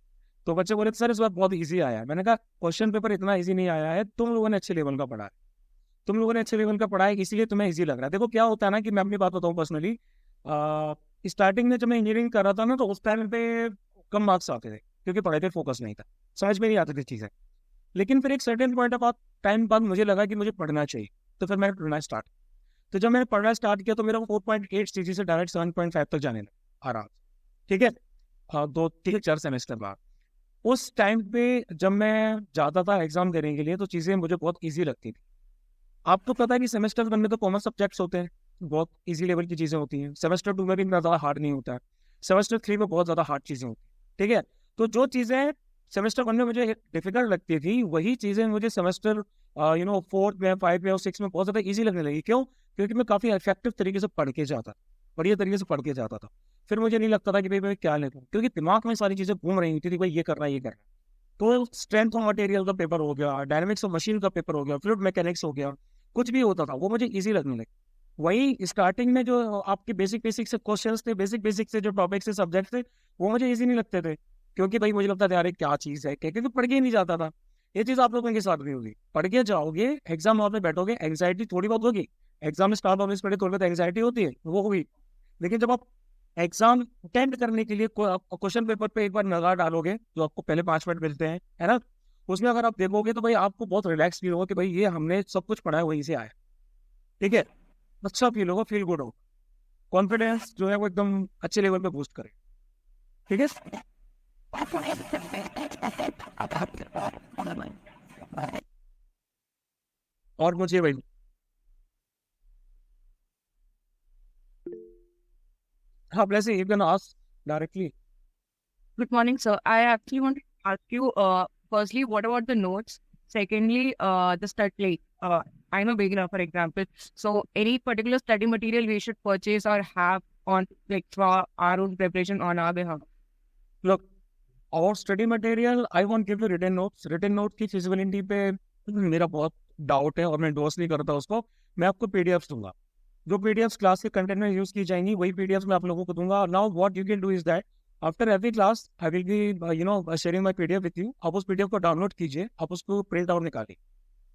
तो बच्चे बोले सर इस बार बहुत ईजी आया है। मैंने कहा क्वेश्चन पेपर इतना ईजी नहीं आया है, तुम लोगों ने अच्छे लेवल का पढ़ा है, तुम लोगों ने अच्छे लेवल का पढ़ा है, इसीलिए तुम्हें ईजी लग रहा है। देखो क्या होता है ना, कि मैं अपनी बात बताऊँ पर्सनली, स्टार्टिंग में जब मैं इंजीनियरिंग कर रहा था ना, तो उस टाइम पे कम मार्क्स आते थे क्योंकि पढ़ाई पे फोकस नहीं था, समझ में नहीं आती थी चीज़ें। लेकिन फिर एक सर्टेन पॉइंट ऑफ टाइम बाद मुझे लगा कि मुझे पढ़ना चाहिए, तो फिर मैंने पढ़ना स्टार्ट। तो जब मैंने पढ़ना स्टार्ट किया, तो मेरा 4.8 सीजी से डायरेक्ट 7.5 तक जाने लगा आराम से। ठीक है, 2-3-4 सेमेस्टर बाद। उस टाइम पे जब मैं जाता था एग्जाम देने के लिए, तो चीज़ें मुझे बहुत ईजी लगती थी। आपको पता है कि सेमेस्टर 1 में तो कॉमन सब्जेक्ट्स होते हैं, बहुत इजी लेवल की चीज़ें होती हैं। सेमेस्टर 2 में भी इतना ज़्यादा हार्ड नहीं होता है, सेमेस्टर 3 में बहुत ज़्यादा हार्ड चीज़ें होती हैं। ठीक है, तो जो चीज़ें सेमेस्टर 1 में मुझे डिफिकल्ट लगती थी, वही चीज़ें मुझे सेमेस्टर 4 में, 5 में और 6 में बहुत ज़्यादा ईजी लगने लगी। क्यों? क्योंकि मैं काफ़ी इफेक्टिव तरीके से पढ़ के जाता, बढ़िया तरीके से पढ़ के जाता था। फिर मुझे नहीं लगता था कि भाई मैं क्या लिखूँ, क्योंकि दिमाग में सारी चीज़ें घूम रही होती थी, भाई ये करना है, ये करना है। तो स्ट्रेंथ ऑफ मटेरियल का पेपर हो गया, डायनेमिक्स ऑफ मशीन का पेपर हो गया, फ्लूइड मैकेनिक्स हो गया, कुछ भी होता था वो मुझे इजी लगने लगे। वही स्टार्टिंग में जो आपके बेसिक बेसिक से क्वेश्चंस थे, बेसिक बेसिक से जो टॉपिक से सब्जेक्ट थे, वो मुझे इजी नहीं लगते थे, क्योंकि भाई मुझे लगता था यार क्या चीज़ है क्या, क्योंकि पढ़ के ही नहीं जाता था। ये चीज़ आप लोगों के साथ भी होगी, पढ़ के जाओगे एग्जाम हॉल में बैठोगे, एंग्जाइटी थोड़ी बहुत होगी, एग्जाम में स्टार्ट होने से पहले थोड़ी बहुत एंग्जाइटी होती है, वो होगी। लेकिन जब आप एग्जाम अटेंड करने के लिए क्वेश्चन पेपर पे एक बार नजर डालोगे, जो आपको पहले 5 मिनट मिलते हैं, है ना, उसमें अगर आप देखोगे तो भाई आपको बहुत रिलैक्स फील होगा कि भाई ये हमने सब कुछ पढ़ा है वहीं से आया। ठीक है, अच्छा फील होगा, फील गुड होगा, कॉन्फिडेंस जो है वो एकदम अच्छे लेवल पे बूस्ट करे। ठीक है, और मुझे भाई हाँ वैसे you can ask directly. Good morning, sir. I actually want to ask you, firstly, what about the notes? Secondly, the study. I'm a beginner, for example. So, any particular study material we should purchase or have on, like, for our own preparation on our behalf? Look, our study material, I won't give you written notes. Written note की feasibility पे मेरा बहुत doubt है और मैं endorse नहीं करता उसको। मैं आपको PDFs दूंगा, जो PDFs क्लास के कंटेंट में यूज की जाएंगी, वही PDFs मैं आप लोगों को दूंगा। Now what you can do is that after every class I will be sharing my PDF with you. आप उस PDF को डाउनलोड कीजिए, आप उसको प्रिंट आउट निकालिए।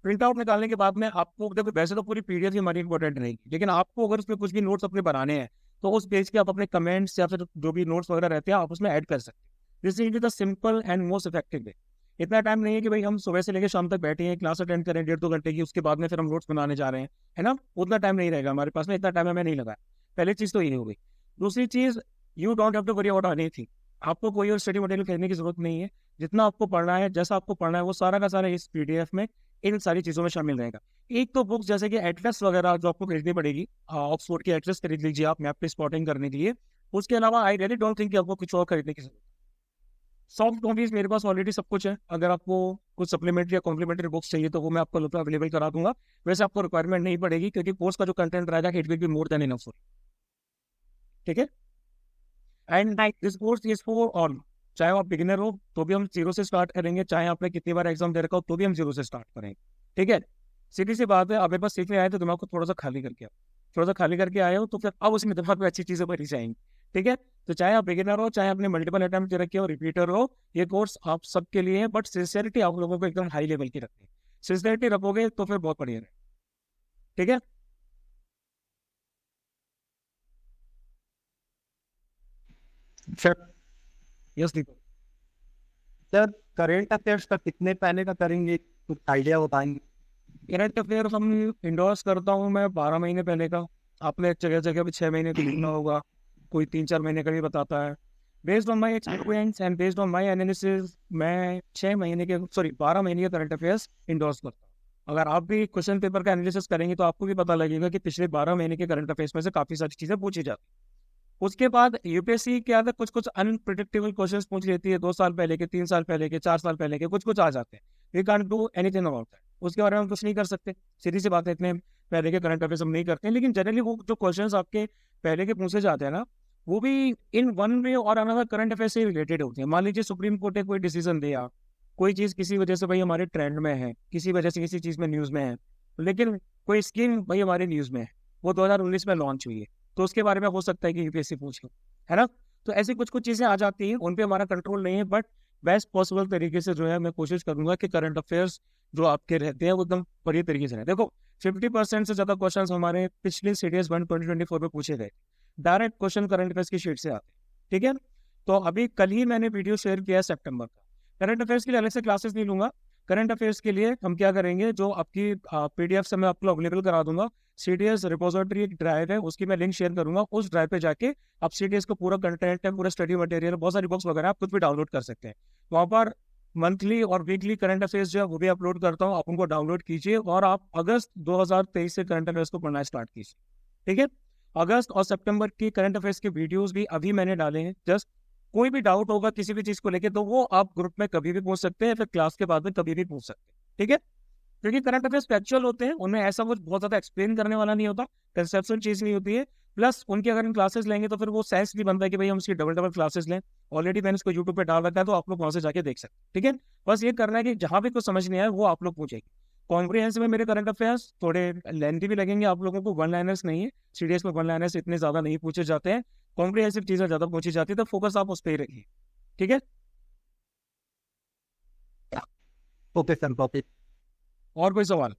प्रिंट आउट निकालने के बाद में आपको देखो वैसे तो पूरी PDF ही हमारी इंपॉर्टेंट रहेगी, लेकिन आपको अगर उसमें कुछ भी नोट्स अपने बनाने हैं, तो उस पेज के आप अपने कमेंट्स या फिर जो भी नोट्स वगैरह रहते हैं आप उसमें ऐड कर सकते हैं। This is the simple and most effective way. इतना टाइम नहीं है कि भाई हम सुबह से लेकर शाम तक बैठे हैं, क्लास अटेंड करें 1.5-2 घंटे की, उसके बाद में फिर हम नोट्स बनाने जा रहे हैं, है ना, उतना टाइम नहीं रहेगा हमारे पास में, इतना टाइम हमें नहीं लगा। पहली चीज़ तो ये हो गई। दूसरी चीज़, you don't have to worry about anything. आपको कोई और स्टडी मटेरियल खरीदने की जरूरत नहीं है। जितना आपको पढ़ना है, जैसा आपको पढ़ना है, वो सारा का सारा इस PDF में इन सारी चीज़ों में शामिल रहेगा। एक तो बुक्स जैसे कि एटलस वगैरह जो आपको खरीदनी पड़ेगी, ऑक्सफोर्ड की एटलस खरीद लीजिए आप मैप पे स्पॉटिंग करने के लिए, उसके अलावा आई रियली डोंट थिंक कि आपको कुछ और खरीदने की जरूरत है। सॉफ्ट कॉपीज मेरे पास ऑलरेडी सब कुछ है, अगर आपको कुछ सप्लीमेंट्री या कॉम्प्लीमेंट्री बुक्स चाहिए तो वो मैं आपको अवेलेबल करा दूंगा। वैसे आपको रिक्वायरमेंट नहीं पड़ेगी क्योंकि कोर्स का जो कंटेंट रहेगा it will be more than enough for, ठीक है। And this course is for all, चाहे आप बिगिनर हो तो भी हम जीरो से स्टार्ट करेंगे, चाहे आपने कितनी बार एग्जाम दे रखा हो तो भी हम जीरो से स्टार्ट करेंगे, ठीक है। सीधी सी बात है, आप मेरे पास सीखने आए तो दिमाग को थोड़ा सा खाली करके आओ, थोड़ा सा खाली करके आए हो तो फिर अब उसमें दिमाग में अच्छी चीजें भरी जाएंगी, ठीक है। तो चाहे आप बिगिनर हो, चाहे आपने मल्टीपल अटेम्प्ट दे रखे हो, रिपीटर हो, ये कोर्स आप सबके लिए है। बट सिंसियरिटी आप लोगों को एकदम हाई लेवल की रखनी है, सिंसियरिटी रखोगे तो फिर बहुत बढ़िया है, ठीक है। सर यस दीपक। सर करेंट अफेयर्स का कितने पहले का करेंगे, कुछ आइडिया बताएंगे? करंट अफेयर हम इंडोर्स करता हूँ मैं 12 महीने पहले का। आपने जगह जगह भी 6 महीने का लिखना होगा, कोई 3-4 महीने का भी बताता है। Based on my experience and based on my analysis मैं 12 महीने के करंट अफेयर्स इंडोर्स करता हूँ। अगर आप भी क्वेश्चन पेपर का एनालिसिस करेंगे तो आपको भी पता लगेगा कि पिछले 12 महीने के करंट अफेयर्स में से काफ़ी सारी चीज़ें पूछी जाती। उसके बाद यूपीएससी क्या है, कुछ कुछ अनप्रिडिक्टेबल क्वेश्चंस पूछ लेती है, 2 साल पहले के, 3 साल पहले के, 4 साल पहले के, कुछ कुछ आ जाते हैं। We can't do anything about that, उसके बारे में हम कुछ नहीं कर सकते। सीधी सी बात है, इतने पहले के करंट अफेयर्स हम नहीं करते हैं। लेकिन जनरली वो जो क्वेश्चंस आपके पहले के पूछे जाते हैं ना, वो भी इन वन वे और अनदर करंट अफेयर से रिलेटेड होते हैं। मान लीजिए सुप्रीम कोर्ट ने कोई डिसीजन दिया, कोई चीज़ किसी वजह से भाई हमारे ट्रेंड में है, किसी वजह से किसी चीज़ में न्यूज़ में है, लेकिन कोई स्कीम भाई हमारे न्यूज़ में है, वो 2019 में लॉन्च हुई है, तो उसके बारे में हो सकता है कि यूपीएससी पूछ लो, है ना। तो ऐसी कुछ कुछ चीज़ें आ जाती हैं, उन पे हमारा कंट्रोल नहीं है। बट बेस्ट पॉसिबल तरीके से जो है मैं कोशिश करूंगा कि करंट अफेयर्स जो आपके रहते हैं वो एकदम बढ़िया तरीके से रहे। देखो 50% से ज़्यादा क्वेश्चंस हमारे पिछले सीडीएस 1 2024 में पूछे गए, डायरेक्ट क्वेश्चन करंट अफेयर्स की शीट से आते हैं, ठीक है। तो अभी कल ही मैंने वीडियो शेयर किया है सितंबर का। करंट अफेयर्स के लिए अलग से क्लासेस नहीं लूंगा। करंट अफेयर्स के लिए हम क्या करेंगे, जो आपकी पीडीएफ से मैं आपको अवेलेबल करा दूंगा, सीडीएस रिपोजिटरी एक ड्राइव है, उसकी मैं लिंक शेयर करूंगा। उस ड्राइव पे जाके आप सीडीएस को पूरा कंटेंट है, पूरा स्टडी मटेरियल, बहुत सारी बुक्स वगैरह आप कुछ भी डाउनलोड कर सकते हैं। वहाँ पर मंथली और वीकली करंट अफेयर्स जो है वो भी अपलोड करता हूँ, आप उनको डाउनलोड कीजिए और आप अगस्त 2023 से करंट अफेयर्स को पढ़ना स्टार्ट कीजिए, ठीक है। अगस्त और सितंबर की करंट अफेयर्स के वीडियोस भी अभी मैंने डाले हैं। जस्ट कोई भी डाउट होगा किसी भी चीज को लेके तो वो आप ग्रुप में कभी भी पूछ सकते हैं, फिर क्लास के बाद में कभी भी पूछ सकते हैं, ठीक है। क्योंकि करंट अफेयर्स फैक्चुअल होते हैं, उनमें ऐसा कुछ बहुत ज्यादा एक्सप्लेन करने वाला नहीं होता, कंसेप्शन चीज नहीं होती है। प्लस उनकी अगर हम क्लासेस लेंगे तो फिर वो सेंस नहीं बनता है कि भाई हम उसकी डबल डबल क्लासेस लें। ऑलरेडी मैंने इसको यूट्यूब पे डाल रखा है, तो आप लोग वहां से जाके देख सकते हैं, ठीक है। बस ये करना है कि जहां भी कुछ समझ नहीं आए वो आप लोग पूछेंगे। कॉम्प्रिहेंसिव में मेरे करंट अफेयर्स थोड़े लेंथी भी लगेंगे आप लोगों को, 1 लाइनर्स नहीं है। सीडीएस में 1 लाइनर्स इतने ज्यादा नहीं पूछे जाते हैं, कॉम्प्रिहेंसिव चीजें ज्यादा पूछी जाती है, तो फोकस आप उस पर ही रखिए, ठीक है। Okay sir, okay. और कोई सवाल?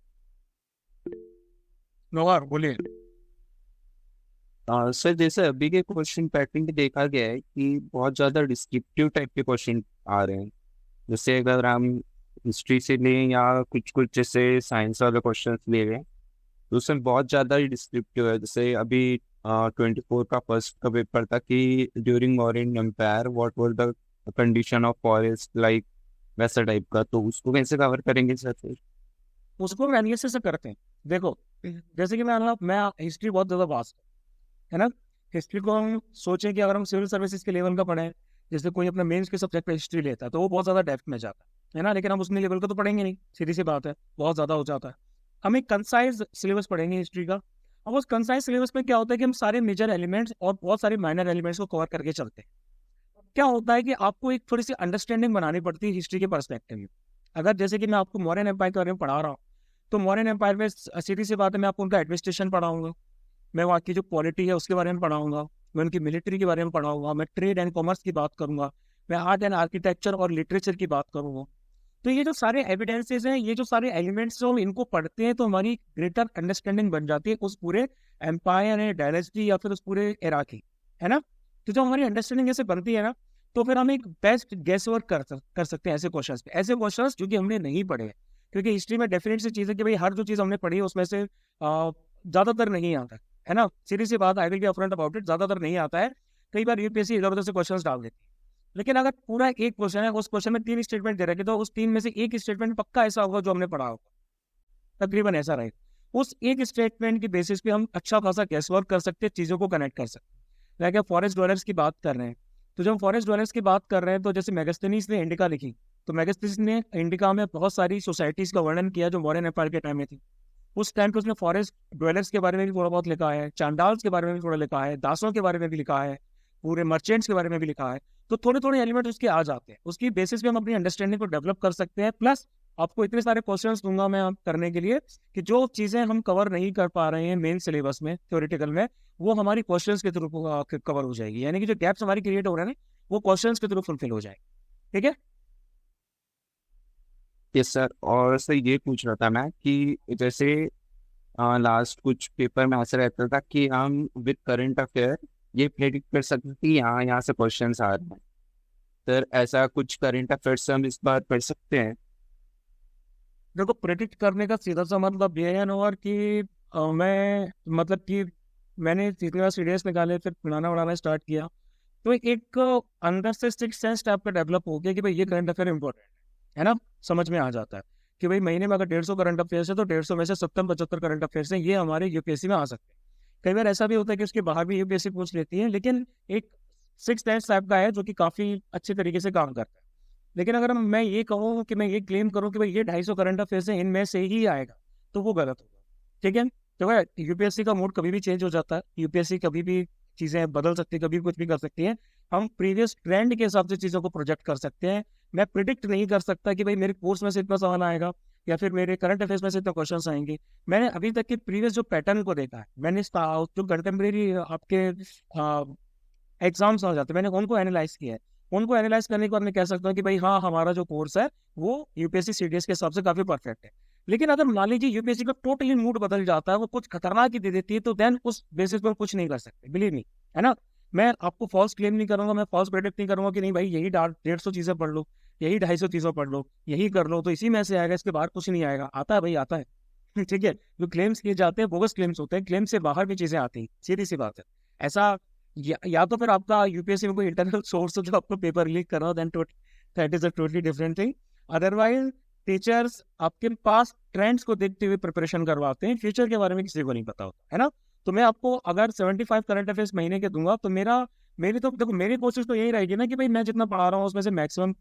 नौहार बोलिए। सर जैसे अभी के क्वेश्चन पैटर्न में देखा गया है कि बहुत ज़्यादा डिस्क्रिप्टिव टाइप के क्वेश्चन आ रहे हैं। जैसे अगर हम हिस्ट्री से लें या कुछ कुछ जैसे साइंस वाले क्वेश्चन ले रहे हैं तो उसमें बहुत ज़्यादा ही डिस्क्रिप्टिव है। जैसे अभी 24 का फर्स्ट का पेपर था कि during Mauryan empire what was the condition of forest, like वैसा टाइप का। तो उसको कैसे कवर करेंगे सर फिर? उसको हम एनालिसिस से करते हैं। देखो जैसे कि मैं हिस्ट्री बहुत ज़्यादा वास्ट है ना। हिस्ट्री को हम सोचें कि अगर हम सिविल सर्विसेज के लेवल का पढ़ें, जैसे कोई अपना मेंस के सब्जेक्ट पे हिस्ट्री लेता है तो वो बहुत ज़्यादा डेप्थ में जाता है ना। लेकिन हम उसमें लेवल का तो पढ़ेंगे नहीं, सीधी सी बात है, बहुत ज़्यादा हो जाता है। हम एक कंसाइज सिलेबस पढ़ेंगे हिस्ट्री का। अब उस कंसाइज सिलेबस में क्या होता है कि हम सारे मेजर एलिमेंट्स और बहुत सारे माइनर एलिमेंट्स को कवर करके चलते हैं। क्या होता है कि आपको एक थोड़ी सी अंडरस्टैंडिंग बनानी पड़ती है हिस्ट्री के पर्सपेक्टिव में। अगर जैसे कि मैं आपको मौर्यन एम्पायर के बारे में पढ़ा रहा हूँ, तो मौर्यन एम्पायर में सीधी सी बात है, मैं आपको उनका एडमिनिस्ट्रेशन पढ़ाऊंगा, मैं वहाँ की जो पॉलिटी है उसके बारे में पढ़ाऊंगा, मैं उनकी मिलिट्री के बारे में पढ़ाऊंगा, मैं ट्रेड एंड कॉमर्स की बात करूंगा, मैं आर्ट एंड आर्किटेक्चर और लिटरेचर की बात करूंगा। तो ये जो सारे एविडेंसेस हैं, ये जो सारे एलिमेंट्स जो इनको पढ़ते हैं तो हमारी ग्रेटर अंडरस्टैंडिंग बन जाती है उस पूरे एम्पायर है, डायनेस्टी या फिर उस पूरे एरा की, है ना। तो जब हमारी अंडरस्टैंडिंग ऐसे बनती है ना, तो फिर हम एक बेस्ट गेस वर्क कर सकते हैं ऐसे क्वेश्चंस पे, ऐसे क्वेश्चंस जो कि हमने नहीं पढ़े हैं। क्योंकि हिस्ट्री में डेफिनेट सी चीज़ है कि भाई हर जो चीज़ हमने पढ़ी है उसमें से ज़्यादातर नहीं आता है ना। सीधी सी बात, I will be upfront about it, ज़्यादातर नहीं आता है। कई बार यूपीएससी इधर उधर से क्वेश्चंस डाल देती है। लेकिन अगर पूरा एक क्वेश्चन है, उस क्वेश्चन में 3 स्टेटमेंट दे रखे, तो उस 3 में से एक स्टेटमेंट पक्का ऐसा होगा जो हमने पढ़ा होगा, तकरीबन ऐसा रहेगा। उस एक स्टेटमेंट की बेसिस पे हम अच्छा खासा गेस वर्क कर सकते हैं, चीज़ों को कनेक्ट कर सकते हैं। लाइक फॉरेस्ट ड्वेलर्स की बात कर रहे हैं, तो जब फॉरेस्ट ड्वेलर्स की बात कर रहे हैं तो जैसे मेगास्थनीज ने इंडिका लिखी, तो मेगास्थनीज ने इंडिका में बहुत सारी सोसाइटीज का वर्णन किया जो मौर्य नेपाल के टाइम में थी। उस टाइम पे उसने फॉरेस्ट ड्वेलर्स के बारे में भी थोड़ा बहुत लिखा है, चांडाल्स के बारे में भी थोड़ा लिखा है, दासों के बारे में भी लिखा है, पूरे मर्चेंट्स के बारे में भी लिखा है। तो थोड़े थोड़े एलिमेंट उसके आ जाते हैं, उसकी बेसिस पे हम अपनी अंडरस्टैंडिंग को डेवलप कर सकते हैं। प्लस आपको इतने सारे क्वेश्चंस दूंगा मैं करने के लिए कि जो चीजें हम कवर नहीं कर पा रहे हैं मेन सिलेबस में, थ्योरेटिकल में, वो हमारी क्वेश्चंस के थ्रू कवर हो जाएगी। यानी कि जो गैप्स हमारी क्रिएट हो रहे हैं ना, वो क्वेश्चंस के थ्रू फुलफिल हो जाएगी। ठीक है। Yes sir. और सर ये पूछ रहा था मैं कि जैसे लास्ट कुछ पेपर में ऐसा रहता था कि हम विद करंट अफेयर ये प्रेडिक्ट कर सकते थे कि यहाँ से क्वेश्चंस आ रहे हैं। सर ऐसा कुछ करंट अफेयर्स हम इस बार कर सकते हैं? देखो, प्रेडिक्ट करने का सीधा सा मतलब ये है ना कि मैं मतलब कि मैंने जितने बार सीरियस निकाले फिर पढ़ाना उड़ाना स्टार्ट किया, तो एक अंदर से सिक्स सेंस टाइप का डेवलप हो गया कि भाई ये करंट अफेयर इंपॉर्टेंट है ना। समझ में आ जाता है कि भाई महीने में अगर 150 करंट अफेयर्स है तो 150 में से 70-75 करंट अफेयर्स हैं, ये हमारे यूपीएससी में आ सकते हैं। कई बार ऐसा भी होता है कि उसके बाहर भी यूपीएससी पूछ लेती है, लेकिन एक सिक्स सेंस टाइप का है जो कि काफी अच्छे तरीके से काम करता है। लेकिन अगर मैं ये कहूँ कि मैं ये क्लेम करूँ कि भाई ये 250 करंट अफेयर्स है, इनमें से ही आएगा, तो वो गलत होगा। ठीक है। तो यूपीएससी का मूड कभी भी चेंज हो जाता है, यूपीएससी कभी भी चीजें बदल सकती है, कभी कुछ भी कर सकती है। हम प्रीवियस ट्रेंड के हिसाब से चीजों को प्रोजेक्ट कर सकते हैं। मैं प्रिडिक्ट नहीं कर सकता कि भाई मेरे कोर्स में से इतना सवाल आएगा या फिर मेरे करंट अफेयर्स में से इतने क्वेश्चन आएंगे। मैंने अभी तक के प्रीवियस जो पैटर्न को देखा है, मैंने जो कंटेम्प्रेरी आपके एग्जाम्स आ जाते हैं, मैंने उनको एनालाइज किया है। उनको एनालाइज करने के बाद मैं कह सकता हूँ कि भाई हाँ, हमारा जो कोर्स है वो यूपीएससी सीडीएस के हिसाब से काफी परफेक्ट है। लेकिन अगर मान लीजिए यूपीएससी का टोटली मूड बदल जाता है, वो कुछ खतरनाक ही दे देती है, तो देन उस बेसिस पर कुछ नहीं कर सकते, बिलीव मी, है ना। मैं आपको फॉल्स क्लेम नहीं करूंगा, मैं फॉल्स प्रेडिक्ट नहीं करूंगा कि नहीं भाई यही 150 चीजें पढ़ लो, यही 250 चीजें पढ़ लो, यही कर लो तो इसी में से आएगा, इसके बाहर कुछ नहीं आएगा। आता है भाई, आता है। ठीक है। जो क्लेम्स किए जाते हैं बोगस क्लेम्स होते हैं, क्लेम से बाहर भी चीजें आती हैं, सीधी सी बात है। ऐसा या तो फिर आपका यूपीएससी में कोई इंटरनल सोर्स हो जो आपको पेपर लीक कर रहा हो, then that is a totally different thing. Otherwise teachers आपके पास ट्रेंड्स को देखते हुए प्रिपरेशन करवाते हैं, फ्यूचर के बारे में किसी को नहीं पता होता, है ना। तो मैं आपको अगर 75 करंट अफेयर्स महीने के दूंगा तो मेरी तो देखो, मेरी कोशिश तो यही रहेगी ना कि भाई मैं जितना पढ़ा रहा हूँ उसमें से मैक्सिमम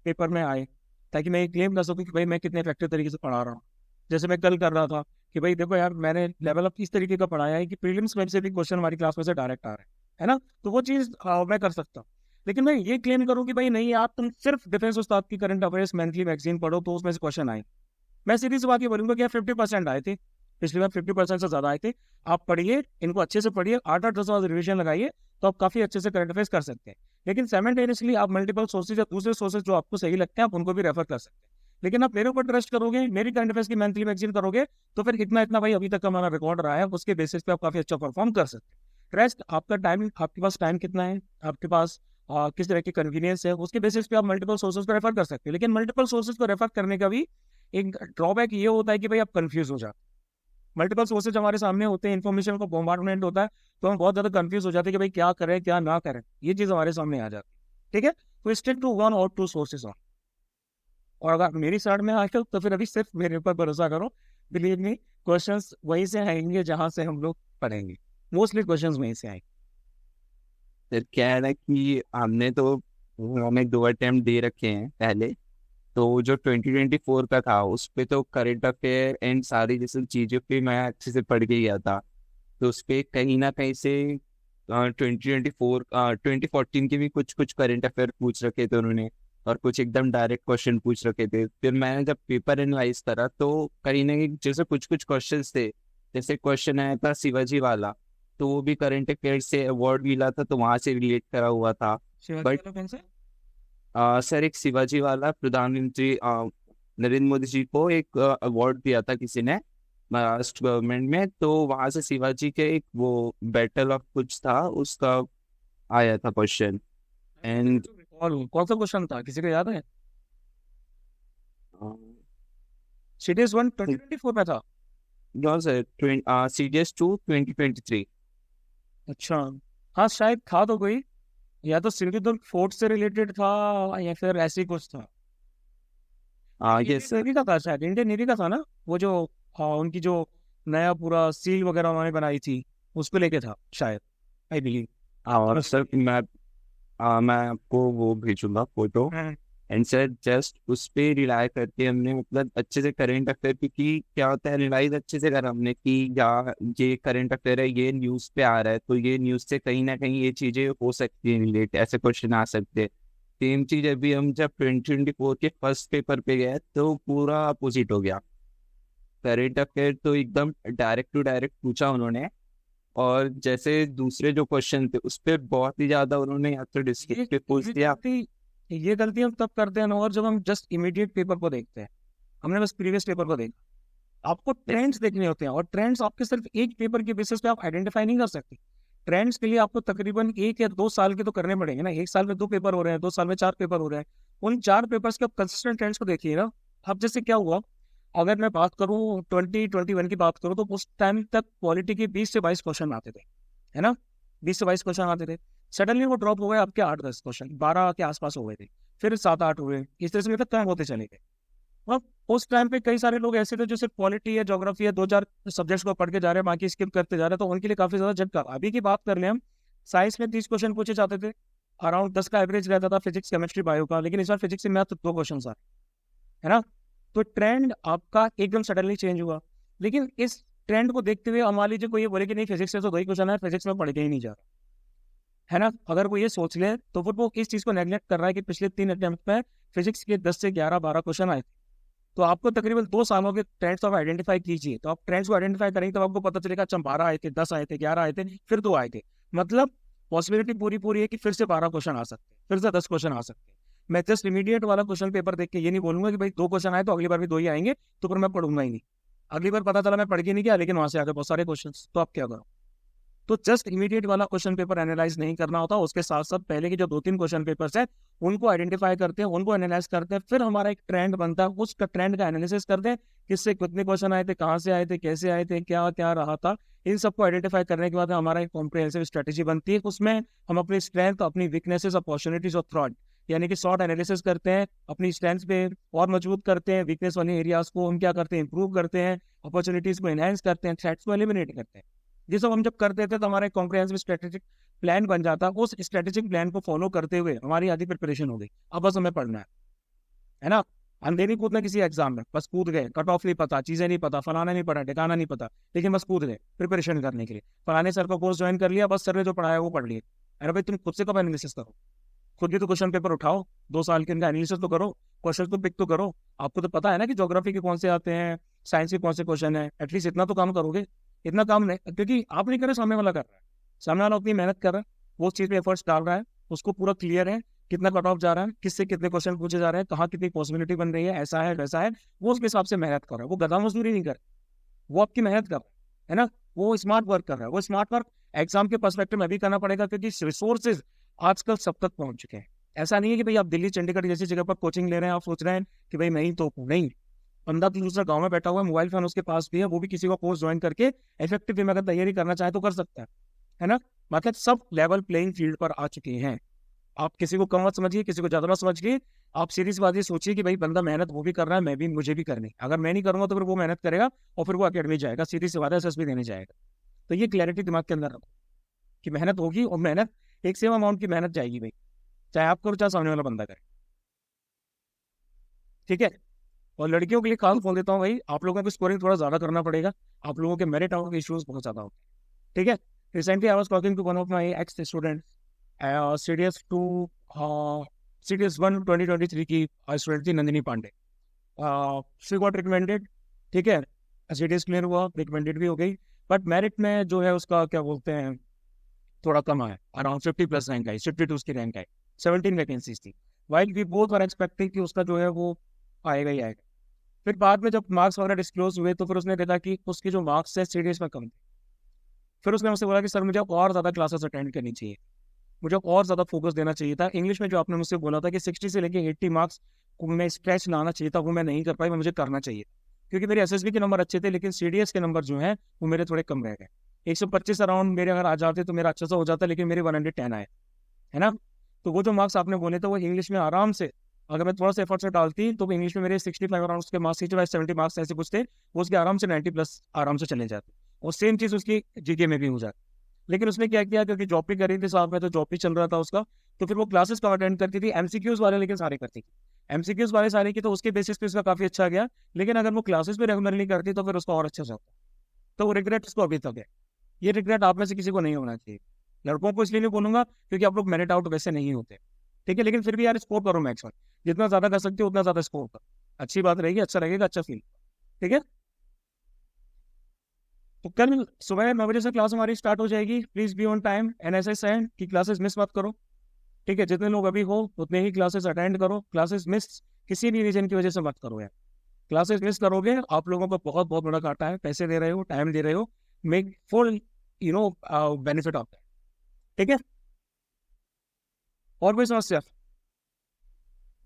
पेपर में आए, ताकि मैं क्लेम कर सकूँ कि भाई मैं कितने इफेक्टिव तरीके से पढ़ा रहा हूँ। जैसे मैं कल कर रहा था कि भाई देखो यार, मैंने लेवल अप इस तरीके का पढ़ाया है कि प्रीलिम्स में से भी क्वेश्चन हमारी क्लास में से डायरेक्ट आ रहे हैं, है ना। तो वो चीज मैं कर सकता हूँ। लेकिन मैं ये क्लेम करूँ कि भाई नहीं यार, तुम सिर्फ डिफेंस उस्ताद की करंट अफेयर्स मंथली मैगजीन पढ़ो तो उसमें से क्वेश्चन आए, मैं सीधी सी बात ये बोलूंगा कि यार 50% आए थे पिछली बार, 50% से ज्यादा आए थे। आप पढ़िए, इनको अच्छे से पढ़िए, 8-10 बार रिविजन लगाइए, तो आप काफी अच्छे से करंट अफेयर्स कर सकते हैं। लेकिन साइमल्टेनियसली आप मल्टीपल सोर्सेज या दूसरे सोर्सेज जो आपको सही लगते हैं आप उनको भी रेफर कर सकते हैं। लेकिन आप मेरे ऊपर ट्रस्ट करोगे, मेरी करंट अफेयर्स की मंथली मैगजीन करोगे, तो फिर इतना इतना भाई अभी तक का हमारा रिकॉर्ड रहा है, उसके बेसिस पे आप काफी अच्छा परफॉर्म कर सकते हैं। रेस्ट आपका टाइम, आपके पास टाइम कितना है, आपके पास किस तरह की कन्वीनियंस है, उसके बेसिस पे आप मल्टीपल सोर्सेज को रेफर कर सकते हैं। लेकिन मल्टीपल सोर्सेज को रेफर करने का भी एक ड्रॉबैक ये होता है कि भाई आप कंफ्यूज हो जाते हैं। मल्टीपल सोर्सेज हमारे सामने होते हैं, इन्फॉर्मेशन का बॉम्बार्डमेंट होता है, तो हम बहुत ज्यादा कंफ्यूज हो जाते हैं कि भाई क्या करें क्या ना करें, ये चीज हमारे सामने आ जाती है। ठीक है। तो स्टिक टू 1 और 2 सोर्सेज ऑन, और अगर मेरी साइड में आके तो फिर अभी सिर्फ मेरे ऊपर भरोसा करो, बिलीव मी, क्वेश्चंस वहीं से आएंगे जहां से हम लोग पढ़ेंगे, मोस्टली क्वेश्चंस वहीं से आएंगे। सर क्या है ना कि हमें 2 अटेम्प्ट दे रखे हैं पहले, तो जो 2024 का था उस पे तो करंट अफेयर एंड सारी जैसे चीज़ों पे मैं अच्छे से पढ़ के गया था, तो उस पे कहीं ना कहीं से 2014 के भी कुछ कुछ करंट अफेयर पूछ रखे थे उन्होंने, और कुछ एकदम डायरेक्ट क्वेश्चन पूछ रखे थे। फिर मैंने जब पेपर एनालाइज करा तो कहीं ना कहीं जैसे कुछ कुछ क्वेश्चन थे, जैसे क्वेश्चन आया था शिवाजी वाला, तो वो भी करंट अफेयर से अवार्ड मिला था तो वहां से रिलेट करा हुआ था। बट कौन से? सर एक शिवाजी वाला, प्रधानमंत्री नरेंद्र मोदी जी को एक अवार्ड दिया था किसी ने महाराष्ट्र गवर्नमेंट में, तो वहां से शिवाजी के एक वो बैटल ऑफ कुछ था उसका आया था क्वेश्चन। एंड कौन सा क्वेश्चन था, किसी को याद है? सीडीएस 1 2024 में था। No sir, CDS 2 2023। अच्छा, हाँ शायद था तो कोई, या तो सिंधुदुर्ग फोर्ट से रिलेटेड था या फिर ऐसे ही कुछ था। Yes sir. नेवी का था शायद, इंडियन नेवी का था ना वो, जो उनकी जो नया पूरा सील वगैरह उन्होंने बनाई थी उस पे लेके था शायद, आई बिलीव। और सर मैं आपको वो भेजूंगा फोटो, एंड सर जस्ट उस पे रिलाई करके हमने मतलब अच्छे से करेंट अफेयर, क्योंकि क्या होता है रिलाइज अच्छे से करा हमने कि या ये करंट अफेयर है, ये न्यूज़ पे आ रहा है, तो ये न्यूज़ से कहीं ना कहीं ये चीज़ें हो सकती हैं रिलेट, ऐसे क्वेश्चन आ सकते हैं। सेम चीज़ अभी हम जब 2024 के फर्स्ट पेपर पे गए तो पूरा अपोजिट हो गया। करंट अफेयर तो एकदम डायरेक्ट टू डायरेक्ट पूछा उन्होंने, और जैसे दूसरे जो क्वेश्चन थे उस पर बहुत ही ज़्यादा उन्होंने या तो डिस्क्रिप्टिव पूछ दिया। ये गलती हम तब करते हैं ना, और जब हम जस्ट इमीडिएट पेपर को देखते हैं, हमने बस प्रीवियस पेपर को देखा। आपको ट्रेंड्स देखने होते हैं, और ट्रेंड्स आपके सिर्फ एक पेपर के बेसिस पे आप आइडेंटिफाई नहीं कर सकते। ट्रेंड्स के लिए आपको तकरीबन 1 या 2 साल के तो करने पड़ेंगे ना। 1 साल में 2 पेपर हो रहे हैं, 2 साल में 4 पेपर हो रहे हैं। उन 4 पेपर्स के आप कंसिस्टेंट ट्रेंड्स को देखिए ना। अब जैसे क्या हुआ, अगर मैं बात करूँ 2021 की बात करूँ, तो उस टाइम तक पॉलिटी के 20 से 22 क्वेश्चन आते थे, है ना, 20 से 22 क्वेश्चन आते थे। सडनली वो ड्रॉप हो गए, आपके 8-10 क्वेश्चन, 12 के आसपास हो गए थे, फिर 7-8 हुए, इस तरह से मतलब कम होते चले गए। अब उस टाइम पे कई सारे लोग ऐसे थे जो सिर्फ पॉलिटी या ज्योग्राफी या 2-4 सब्जेक्ट्स को पढ़ के जा रहे हैं, बाकी स्किप करते जा रहे हैं, तो उनके लिए काफी ज्यादा झटका। अभी की बात कर लें हम, साइंस में 30 क्वेश्चन पूछे जाते थे, अराउंड 10 का एवरेज रहता था फिजिक्स, केमिस्ट्री, बायो का, लेकिन इस बार फिजिक्स से मैथ 2 क्वेश्चन आ, है ना। तो ट्रेंड आपका एकदम सडनली चेंज हुआ। लेकिन इस ट्रेंड को देखते हुए मान लीजिए कोई ये बोले कि नहीं फिजिक्स से तो 2 ही क्वेश्चन है, फिजिक्स में पढ़ के ही नहीं जा रहा, है ना। अगर वो ये सोच ले तो फिर वो इस चीज को नेग्लेक्ट कर रहा है कि पिछले 3 अटेम्प्ट में फिजिक्स के 10 से 11-12 क्वेश्चन आए थे। तो आपको तकरीबन 2 सालों के ट्रेंड्स आप आइडेंटिफाई कीजिए, तो आप ट्रेंड्स को आइडेंटिफाई करेंगे तो आपको पता चलेगा अच्छा 12 आए थे, 10 आए थे, 11 आए थे, फिर 2 आए थे, मतलब पॉसिबिलिटी पूरी है कि फिर से 12 क्वेश्चन आ सकते हैं, फिर से 10 क्वेश्चन आ सकते हैं। मैं जस्ट इमीडिएट वाला क्वेश्चन पेपर देख के ये नहीं बोलूंगा कि भाई 2 क्वेश्चन आए तो अगली बार भी 2 ही आएंगे, तो फिर मैं पढ़ूंगा ही नहीं। अगली बार पता चला मैं पढ़ के नहीं गया, लेकिन वहां से आगे बहुत सारे क्वेश्चन, तो आप क्या करो। तो जस्ट इमीडिएट वाला क्वेश्चन पेपर एनालाइज नहीं करना होता, उसके साथ साथ पहले के जो 2-3 क्वेश्चन पेपर्स हैं उनको आइडेंटिफाई करते हैं, उनको एनालाइज करते हैं, फिर हमारा एक ट्रेंड बनता है, उस ट्रेंड का एनालिसिस करते हैं, किससे कितने क्वेश्चन आए थे, कहाँ से आए थे, कैसे आए थे, क्या क्या रहा था। इन सबको आइडेंटिफाई करने के बाद हमारा एक कॉम्प्रिहेंसिव स्ट्रेटेजी बनती है, उसमें हम अपनी स्ट्रेंथ, अपनी वीकनेसेस, अपॉर्चुनिटीज और थ्रेट, यानी कि शॉर्ट एनालिसिस करते हैं, अपनी स्ट्रेंथ पे और मजबूत करते हैं, वीकनेस वाले एरियाज को हम क्या करते हैं, इंप्रूव करते हैं, अपॉर्चुनिटीज को एनहांस करते हैं, थ्रेट्स को एलिमिनेट करते हैं। ये सब हम जब करते थे तो हमारा एक कॉम्प्रिहेंसिव स्ट्रेटेजिक प्लान बन जाता है। उस स्ट्रेटेजिक प्लान को फॉलो करते हुए हमारी आधी प्रिपरेशन हो गई, अब बस हमें पढ़ना है ना। अंधे नहीं कूदना किसी एग्जाम में, बस कूद गए, कट ऑफ नहीं पता, चीजें नहीं पता, फलाना नहीं पढ़ा, ठिकाना नहीं पता, लेकिन बस कूद गए प्रिपरेशन करने के लिए। फलाने सर का कोर्स ज्वाइन कर लिया, बस सर ने जो पढ़ाया वो पढ़ लिया। अरे भाई तुम खुद से कब एनालिसिस करो, खुद भी तो क्वेश्चन पेपर उठाओ, 2 साल के अंदर एनालिसिस तो करो, क्वेश्चन तो पिक तो करो। आपको तो पता है ना कि ज्योग्राफी के कौन से आते हैं, साइंस के कौन से क्वेश्चन है, एटलीस्ट इतना तो काम करोगे। इतना काम नहीं, क्योंकि आप नहीं कर रहे, सामने वाला कर रहा है, सामने वाला अपनी मेहनत कर रहा है, वो उस चीज में एफर्ट्स डाल रहा है, उसको पूरा क्लियर है कितना कट ऑफ जा रहा है, किससे कितने क्वेश्चन पूछे जा रहे हैं, कहाँ कितनी पॉसिबिलिटी बन रही है, ऐसा है वैसा है, वो उसके हिसाब से मेहनत कर रहा है। वो गधा मजदूरी नहीं कर रहा, वो आपकी मेहनत कर रहा है ना, वो स्मार्ट वर्क कर रहा है। वो स्मार्ट वर्क एग्जाम के पर्सपेक्टिव में भी करना पड़ेगा, क्योंकि रिसोर्सेज आजकल सब तक पहुंच चुके हैं। ऐसा नहीं है कि भाई आप दिल्ली चंडीगढ़ जैसी जगह पर कोचिंग ले रहे हैं, आप सोच रहे हैं कि भाई मैं ही तो हूँ, नहीं। बंदा तो दूसरा गांव में बैठा हुआ है, मोबाइल फोन उसके पास भी है, वो भी किसी को कोर्स ज्वाइन करके इफेक्टिव वे में अगर तैयारी करना चाहे तो कर सकता है ना। मतलब सब लेवल प्लेइंग फील्ड पर आ चुके हैं। आप किसी को कम मत समझिए, किसी को ज्यादा मत समझिए, आप सीधी सी बात ये सोचिए कि भाई बंदा मेहनत वो भी कर रहा है, मैं भी, मुझे भी करनी। अगर मैं नहीं करूंगा तो फिर वो मेहनत करेगा और फिर वो अकेडमी जाएगा, सीधी सी बात है, एसएसबी देने जाएगा। तो ये क्लैरिटी दिमाग के अंदर रखो कि मेहनत होगी, और मेहनत एक सेम अमाउंट की मेहनत जाएगी भाई, चाहे आप करो चाहे सामने वाला बंदा करे, ठीक है। और लड़कियों के लिए खास बोल देता हूँ भाई, आप लोगों को स्कोरिंग थोड़ा ज्यादा करना पड़ेगा, आप लोगों के मेरिट आउट के इश्यूज बहुत ज्यादा होते हैं, ठीक है। Recently I was talking to one of my ex student, CDS 2 CDS 1 2023 की स्टूडेंट थी, Nandini Pandey. She got recommended, ठीक है, सीडीएस क्लियर हुआ, रिकमेंडेड भी हो गई, बट मेरिट में जो है उसका क्या बोलते हैं थोड़ा कम आया, अराउंड 50+ रैंक आई, 52 की रैंक आई, 17 वैकेंसीज थी। While we both were expecting कि उसका जो है वो आएगा ही आएगा। फिर बाद में जब मार्क्स वगैरह डिस्क्लोज हुए तो फिर उसने देखा कि उसके जो मार्क्स है सीडीएस में कम थे। फिर उसने मुझसे बोला कि सर मुझे और ज़्यादा क्लासेस अटेंड करनी चाहिए, मुझे और ज़्यादा फोकस देना चाहिए था। इंग्लिश में जो आपने मुझसे बोला था कि 60 से लेके 80 मार्क्स को मैं स्ट्रेच लाना चाहिए था, वो मैं नहीं कर पाई, मुझे करना चाहिए, क्योंकि मेरे एसएसबी के नंबर अच्छे थे, लेकिन सीडीएस के नंबर जो हैं वो मेरे थोड़े कम रह गए। 125 अराउंड मेरे अगर आ जाते तो मेरा अच्छा सा हो जाता, लेकिन मेरे 110 आए, है ना। तो वो जो मार्क्स आपने बोले थे वो इंग्लिश में आराम से, अगर मैं थोड़ा सा एफर्ट से डालती तो इंग्लिश में मेरे 65 अराउंड के मार्क्स, 70 मार्क्स ऐसे कुछ थे, वो उसके आराम से 90+ आराम से चले जाते, और सेम चीज़ उसकी जीके में भी हो जाती। लेकिन उसने क्या किया, क्योंकि जॉब भी कर रही थी साथ में, तो जॉब भी चल रहा था उसका, तो फिर वो क्लासेस का अटेंड करती थी, एमसीक्यूज वाले लेकिन सारे करती थी, एमसीक्यूज वाले सारे की, तो उसके बेसिस पे उसका काफी अच्छा गया। लेकिन अगर वो क्लासेस भी रेगुलरली करती तो फिर उसका और अच्छा जाता। तो वो रिग्रेट उसको अभी तक है। ये रिग्रेट आप में से किसी को नहीं होना चाहिए। लड़कों को इसलिए नहीं बोलूंगा क्योंकि आप लोग मेरिट आउट वैसे नहीं होते, ठीक है, लेकिन फिर भी यार स्कोर करो मैक्स में, जितना ज्यादा कर सकते हो उतना ज्यादा स्कोर करो, अच्छी बात रहेगी, अच्छा लगेगा, अच्छा फील, ठीक है। तो कल सुबह 9 बजे से क्लास हमारी स्टार्ट हो जाएगी, please be on time, NSS है कि क्लासेस मिस मत करो, ठीक है, जितने लोग अभी हो उतने ही क्लासेस अटेंड करो, क्लासेस मिस किसी भी रीजन की वजह से मत करो यार, क्लासेस मिस करोगे आप लोगों को बहुत बहुत बड़ा घाटा है, पैसे दे रहे हो, टाइम दे रहे हो, make full benefit of that, ठीक है। और कोई समस्या?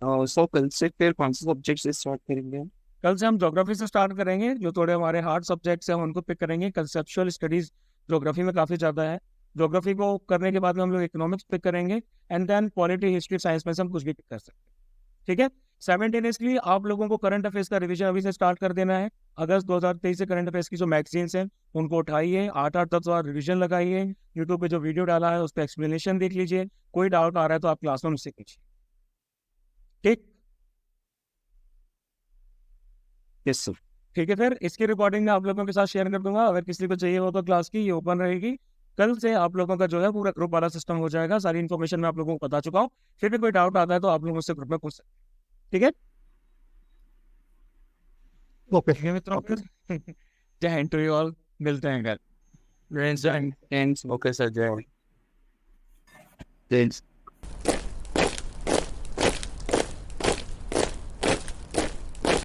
सो कल से फिर कौन से सब्जेक्ट से स्टार्ट करेंगे? कल से हम ज्योग्राफी से स्टार्ट करेंगे, जो थोड़े हमारे हार्ड सब्जेक्ट्स हैं उनको पिक करेंगे, कंसेप्चुअल स्टडीज ज्योग्राफी में काफ़ी ज़्यादा है, ज्योग्राफी को करने के बाद में हम लोग इकोनॉमिक्स पिक करेंगे, and then polity history science में से हम कुछ भी पिक कर सकते हैं, ठीक है। साइमल्टेनियसली आप लोगों को करंट अफेयर्स का रिवीजन अभी से स्टार्ट कर देना है। अगस्त 2023 से करंट अफेयर्स की जो मैगजीन्स हैं उनको उठाइए, 8-8 10 बार रिवीजन लगाइए, यूट्यूब पे जो वीडियो डाला है उस पर एक्सप्लेनेशन देख लीजिए, कोई डाउट आ रहा है तो आप क्लास में मुझसे पूछिए, ठीक। Yes sir. ठीक है, फिर इसकी रिकॉर्डिंग मैं आप लोगों के साथ शेयर कर दूंगा, अगर किसी को चाहिए हो तो क्लास की ये ओपन रहेगी। कल से आप लोगों का जो है पूरा ग्रुप वाला सिस्टम हो जाएगा, सारी इन्फॉर्मेशन मैं आप लोगों को बता चुका हूँ, फिर भी कोई डाउट आता है तो आप लोग मुझसे ग्रुप में पूछ सकते हैं, ठीक है। ओके ठीक है मित्रों, फिर जय हिंद टू यू ऑल, मिलते हैं कल। थैंक्स। ओके सर, जय। Thanks.